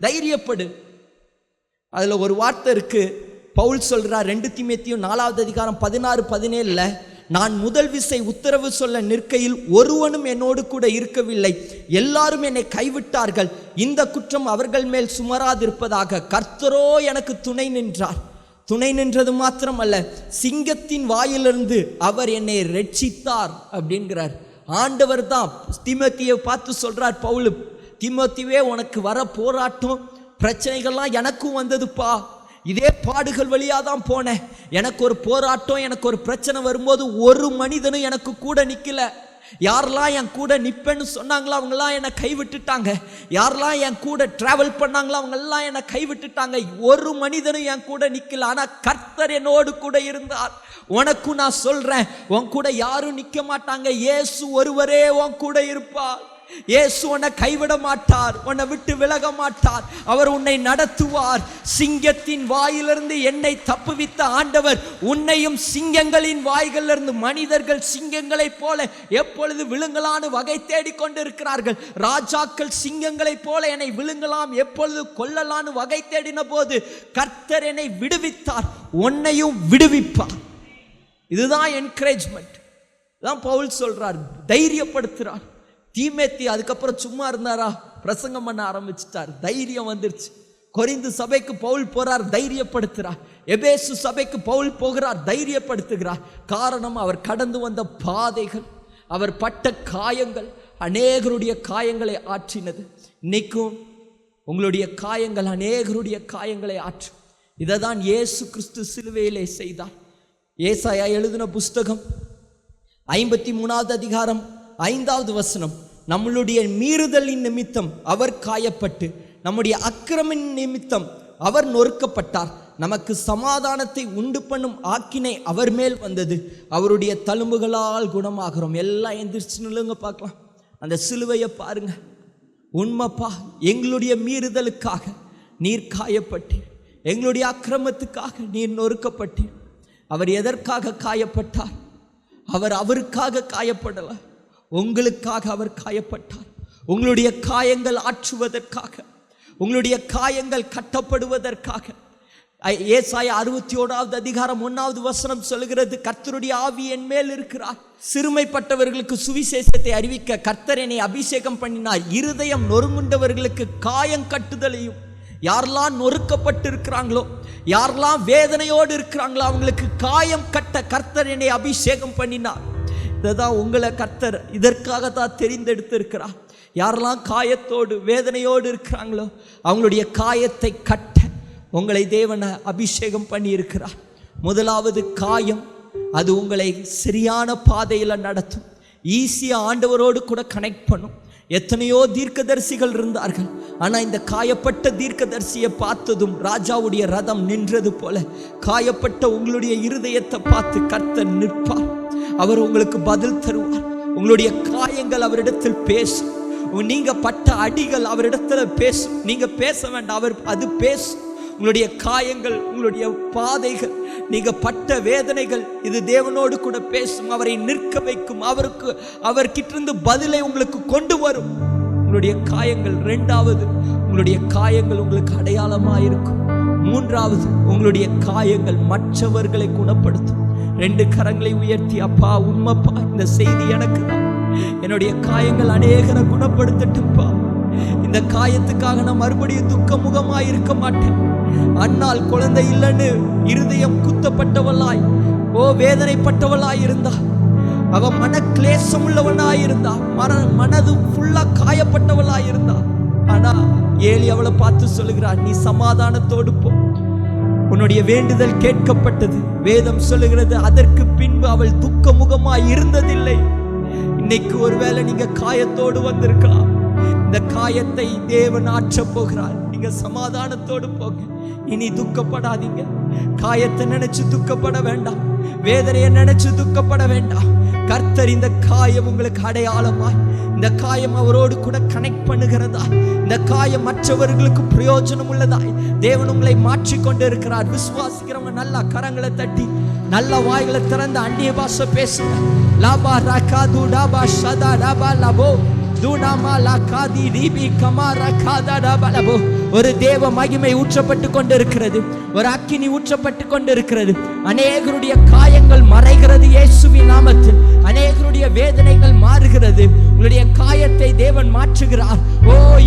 தைரியப்படு. அதில் ஒரு வார்த்தை இருக்கு. பவுல் சொல்றார் 2 தீமோத்தேயு 4 அதிகாரம் 16-17, நான் முதல் விசை உத்தரவு சொல்ல நிற்கையில் ஒருவனும் என்னோடு கூட இருக்கவில்லை, எல்லாரும் என்னை கைவிட்டார்கள். இந்த குற்றம் அவர்கள் மேல் சுமராதிருப்பதாக கர்த்தரோ எனக்கு துணை நின்றார். துணை நின்றது மாத்திரமல்ல, சிங்கத்தின் வாயிலிருந்து அவர் என்னை ரட்சித்தார் அப்படிங்கிறார். ஆண்டவர் தான் தீமோத்தேயுவை பார்த்து சொல்றார் பவுல், தீமோத்தேயுவே உனக்கு வர போராட்டம் பிரச்சனைகள்லாம் எனக்கும் வந்ததுப்பா, இதே பாடுகள் வழியாக தான் போனேன். எனக்கு ஒரு போராட்டம், எனக்கு ஒரு பிரச்சனை வரும்போது ஒரு மனிதனும் எனக்கு கூட நிற்கல. யாரெல்லாம் என் கூட நிற்பேன்னு சொன்னாங்களோ அவங்கெல்லாம் என்னை கைவிட்டுட்டாங்க. யாரெல்லாம் என் கூட டிராவல் பண்ணாங்களோ அவங்கெல்லாம் என்னை கைவிட்டுட்டாங்க. ஒரு மனிதனும் என் கூட நிற்கல. ஆனால் கர்த்தர் என்னோடு கூட இருந்தார். உனக்கும் நான் சொல்கிறேன், உன் கூட யாரும் நிற்க மாட்டாங்க. இயேசு ஒருவரே உன் கூட இருப்பார். இயேசு உன்னை கைவிட மாட்டார், உன்னை விட்டு விலக மாட்டார். அவர் உன்னை நடத்துவார். சிங்கத்தின் வாயிலிருந்து என்னை தப்புவித்த ஆண்டவர் உன்னையும் சிங்கங்களின் வாய்களிலிருந்து, மனிதர்கள் சிங்கங்களைப் போல எப்பொழுது விழுங்கலான்னு வகை தேடிக்கொண்டு இருக்கிறார்கள். ராஜாக்கள் சிங்கங்களைப் போல என்னை விழுங்கலாம், எப்பொழுது கொல்லலான்னு வகை தேடின போது கர்த்தர் என்னை விடுவித்தார், உன்னையும் விடுவிப்பார். இதுதான் என்கரேஜ்மெண்ட். தான் பவுல் சொல்றார், தைரியப்படுத்துறார். தீமோத்தேயு அதுக்கப்புறம் சும்மா இருந்தாரா? பிரசங்கம் பண்ண ஆரம்பிச்சிட்டார். தைரியம் வந்துருச்சு. கொரிந்து சபைக்கு பவுல் போறார், தைரியப்படுத்துறார். எபேசு சபைக்கு பவுல் போகிறார், தைரியப்படுத்துகிறார். காரணம், அவர் கடந்து வந்த பாதைகள், அவர் பட்ட காயங்கள் அநேகருடைய காயங்களை ஆற்றினது. இன்னைக்கும் உங்களுடைய காயங்கள் அநேகருடைய காயங்களை ஆற்றும். இதை தான் இயேசு கிறிஸ்து சிலுவையிலே செய்தார். ஏசாயா எழுதின புஸ்தகம் 53 அதிகாரம் 5 நம்மளுடைய மீறுதலின் நிமித்தம் அவர் காயப்பட்டு, நம்முடைய அக்கிரமின் நிமித்தம் அவர் நொறுக்கப்பட்டார். நமக்கு சமாதானத்தை உண்டு பண்ணும் ஆக்கினை அவர் மேல் வந்தது, அவருடைய தழும்புகளால் குணமாகிறோம். எல்லாம் எந்திரிச்சு நில்லுங்க பார்க்கலாம். அந்த சிலுவையை பாருங்க. உண்மைப்பா, எங்களுடைய மீறுதலுக்காக நீர் காயப்பட்டீர், எங்களுடைய அக்கிரமத்துக்காக நீர் நொறுக்கப்பட்டீர். அவர் எதற்காக காயப்பட்டார்? அவருக்காக காயப்படல, உங்களுக்காக அவர் காயப்பட்டார். உங்களுடைய காயங்கள் ஆற்றுவதற்காக, உங்களுடைய காயங்கள் கட்டப்படுவதற்காக. ஏசாயா 61 அதிகாரம் 1 சொல்லுகிறது, கர்த்தருடைய ஆவி என் மேல் இருக்கிறார், சிறுமைப்பட்டவர்களுக்கு சுவிசேஷத்தை அறிவிக்க கர்த்தர் என்னை அபிஷேகம் பண்ணினார், இருதயம் நொறுங்குண்டவர்களுக்கு காயம் கட்டுதலையும். யாரெல்லாம் நொறுக்கப்பட்டு இருக்கிறாங்களோ, யாரெல்லாம் வேதனையோடு இருக்கிறாங்களோ அவங்களுக்கு காயம் கட்ட கர்த்தர் என்னை அபிஷேகம் பண்ணினார். இதைதான் உங்களை கர்த்தர் இதற்காகத்தான் தெரிந்தெடுத்திருக்கிறார். யாரெல்லாம் காயத்தோடு வேதனையோடு இருக்கிறாங்களோ அவங்களுடைய காயத்தை கட்ட உங்களை தேவனை அபிஷேகம் பண்ணி இருக்கிறார். முதலாவது காயம், அது உங்களை சரியான பாதையில் நடத்தும், ஈஸியாக ஆண்டவரோடு கூட கனெக்ட் பண்ணும். எத்தனையோ தீர்க்கதரிசிகள் இருந்தார்கள், ஆனால் இந்த காயப்பட்ட தீர்க்கதரிசியை பார்த்ததும் ராஜாவுடைய ரதம் நின்றது போல காயப்பட்ட உங்களுடைய இருதயத்தை பார்த்து கர்த்தர் நிற்பார். அவர் உங்களுக்கு பதில் தருவார். உங்களுடைய காயங்கள் அவரிடத்தில் பேசும். நீங்க பட்ட அடிகள் அவரிடத்துல பேசும். நீங்க பேச வேண்டாம், அவர் அது பேசும். உங்களுடைய காயங்கள், உங்களுடைய பாதைகள், நீங்க பட்ட வேதனைகள், இது தேவனோடு கூட பேசும், அவரை நிற்க வைக்கும், அவர்கிட்ட பதிலை உங்களுக்கு கொண்டு வரும். உங்களுடைய காயங்கள். இரண்டாவது, உங்களுடைய காயங்கள் உங்களுக்கு அடையாளமாயிருக்கும். மூன்றாவது, உங்களுடைய காயங்கள் மற்றவர்களை குணப்படுத்தும். 2 கரங்களை உயர்த்தி, அப்பா உண்மைப்பா, இந்த செய்தி எனக்கு தான். என்னுடைய காயங்கள் அநேகரை குணப்படுத்தட்டும்ப்பா. இந்த காயத்துக்காக நான் மறுபடியும் துக்க முகமாயிருக்க மாட்டேன். அன்னால் குழந்தை இல்லைன்னு இருதயம் குத்தப்பட்டவளாய், வேதனைப்பட்டவளாய் இருந்தா, அவ மன கிளேசம் உள்ளவனாய் இருந்தா, மனது ஃபுல்லா காயப்பட்டவளாய் இருந்தா. ஆனா ஏலி அவளை பார்த்து சொல்லுகிறார், நீ சமாதானத்தோடு போ, உன்னுடைய வேண்டுதல் கேட்கப்பட்டது. வேதம் சொல்லுகிறது, அதற்கு பின்பு அவள் துக்க முகமாய் இருந்ததில்லை. இன்னைக்கு ஒருவேளை நீங்க காயத்தோடு வந்திருக்கலாம். இந்த காயத்தை தேவன் ஆற்றப் போகிறார். நீங்க சமாதானத்தோடு போங்க. இனி துக்கப்படாதீங்க. காயத்தை நினைச்சு துக்கப்பட வேண்டாம். வேதனையை நினைச்சு துக்கப்பட வேண்டாம். கர்த்தர் இந்த காயம் உங்களுக்கு அடையாளமாய், இந்த காயம் அவரோடு கூட கனெக்ட் பண்ணுகிறதா, இந்த காயம் மற்றவர்களுக்கு பிரயோஜனம் உள்ளதாய் தேவன் உங்களை மாற்றிக்கொண்டு இருக்கிறார். விசுவாசிக்கிறவங்க நல்லா கரங்களை தட்டி, நல்ல வாய்களை திறந்து அந்நிய பாஷை பேசுங்க. லாபா ரகா துடாபா ஷதா டாபா லபோ துடாமா லகாதி ரிபி கமா ரகாதா டாபா லபோ. ஒரு தேவ மகிமை ஊற்றப்பட்டு கொண்டிருக்கிறது. ஒரு அக்கினி ஊற்றப்பட்டு கொண்டிருக்கிறது. அநேகருடைய காயங்கள் மறைகிறது இயேசுவின் நாமத்தில். அநேகருடைய வேதனைகள் மாறுகிறது. உங்களுடைய காயத்தை தேவன் மாற்றுகிறார்.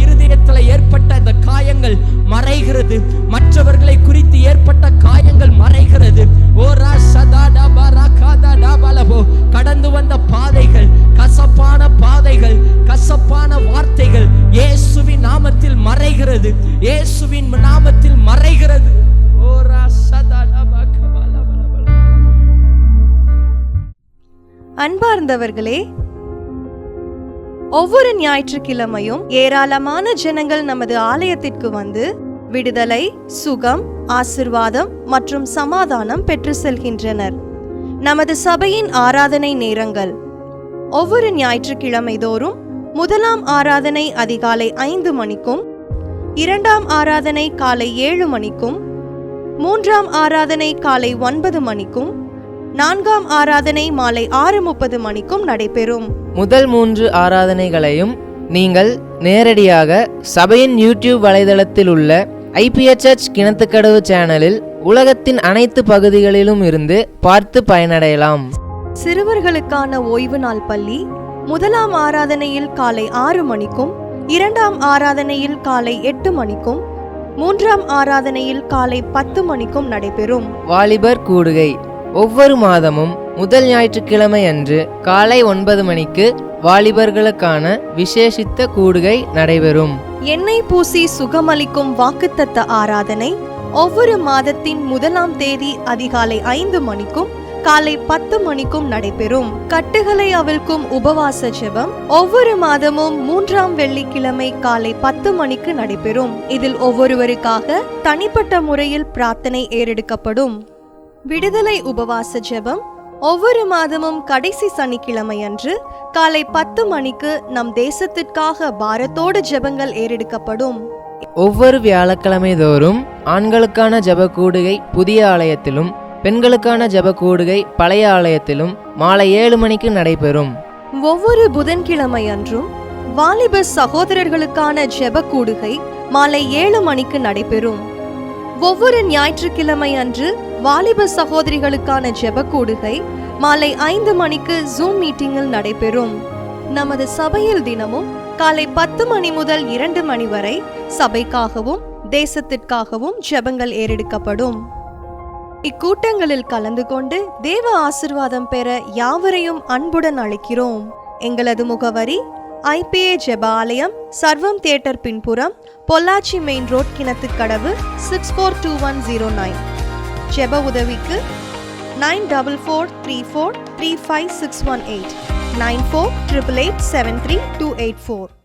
இருதயத்தில் ஏற்பட்ட இந்த காயங்கள் மறைகிறது. மற்றவர்களை குறித்து ஏற்பட்ட காயங்கள் மறைகிறது. கடந்து வந்த பாதைகள், கசப்பான பாதைகள், கசப்பான வார்த்தைகள் இயேசுவின் நாமத்தில் மறைகிறது. இயேசுவின் நாமத்தில் மறைகிறது. அன்பார்ந்தவர்களே, ஒவ்வொரு ஞாயிற்றுக்கிழமையும் ஏராளமான ஜனங்கள் நமது ஆலயத்திற்கு வந்து விடுதலை, சுகம், ஆசிர்வாதம் மற்றும் சமாதானம் பெற்று செல்கின்றனர். நமது சபையின் ஆராதனை நேரங்கள்: ஒவ்வொரு ஞாயிற்றுக்கிழமை தோறும் முதலாம் ஆராதனை அதிகாலை 5 மணிக்கும், 2ஆம் ஆராதனை காலை 7 மணிக்கும், 3ஆம் ஆராதனை காலை 9 மணிக்கும், 4ஆம் ஆராதனை மாலை 6:30 மணிக்கும் நடைபெறும். முதல் 3 ஆராதனைகளையும் நீங்கள் நேரடியாக சபையின் யூடியூப் வலைதளத்தில் உள்ள IPHH கிணத்துக்கடவு சேனலில் உலகத்தின் அனைத்து பகுதிகளிலும் இருந்து பார்த்து பயனடையலாம். சிறுவர்களுக்கான ஓய்வு நாள் பள்ளி முதலாம் ஆராதனையில் காலை 6 மணிக்கும், 2ஆம் ஆராதனையில் காலை 8 மணிக்கும், 3ஆம் ஆராதனையில் காலை 10 மணிக்கும் நடைபெறும். வாலிபர் கூடுகை ஒவ்வொரு மாதமும் முதல் ஞாயிற்றுக்கிழமை அன்று காலை 9 மணிக்கு வாலிபர்களுக்கான விசேஷித்த கூடுகை நடைபெறும். எண்ணெய் பூசி சுகமளிக்கும் வாக்குத்தத்த ஆராதனை ஒவ்வொரு மாதத்தின் 1ஆம் தேதி அதிகாலை 5 மணிக்கும் காலை 10 மணிக்கும் நடைபெறும். கட்டுகளை அவிழ்க்கும் உபவாச ஜெபம் ஒவ்வொரு மாதமும் 3ஆம் வெள்ளிக்கிழமை காலை 10 மணிக்கு நடைபெறும். இதில் ஒவ்வொருவருக்காக தனிப்பட்ட முறையில் பிரார்த்தனை ஏறெடுக்கப்படும். விடுதலை உபவாச ஜெபம் ஒவ்வொரு மாதமும் கடைசி சனிக்கிழமை அன்று காலை 10 மணிக்கு நம் தேசத்திற்காக பாரத்தோடு ஜெபங்கள் ஏறெடுக்கப்படும். ஒவ்வொரு வியாழக்கிழமை தோறும் ஆண்களுக்கான ஜெப கூடுகை புதிய ஆலயத்திலும், பெண்களுக்கான ஜெப கூடுகை பழைய ஆலயத்திலும் மாலை 7 மணிக்கு நடைபெறும். ஒவ்வொரு புதன்கிழமை அன்றும் வாலிப சகோதரர்களுக்கான ஜெப கூடுகை மாலை 7 மணிக்கு நடைபெறும். ஒவ்வொரு ஞாயிற்றுக்கிழமை அன்று வாலிப சகோதரிகளுக்கான ஜெப கூடுகை மாலை 5 மணிக்கு ஜூம் மீட்டிங்கில் நடைபெறும். நமது சபையில் தினமும் காலை 10 மணி முதல் 2 மணி வரை சபைக்காகவும் தேசத்திற்காகவும் ஜெபங்கள் ஏறெடுக்கப்படும். இக்கூட்டங்களில் கலந்து கொண்டு தேவ ஆசிர்வாதம் பெற யாவரையும் அன்புடன் அழைக்கிறோம். எங்களது முகவரி: IPA ஜெப ஆலயம், சர்வம் தியேட்டர் பின்புறம், பொள்ளாச்சி மெயின் ரோட், கிணத்துக்கடவு, 642109. ஜெப உதவிக்கு 9443435618 9488873284.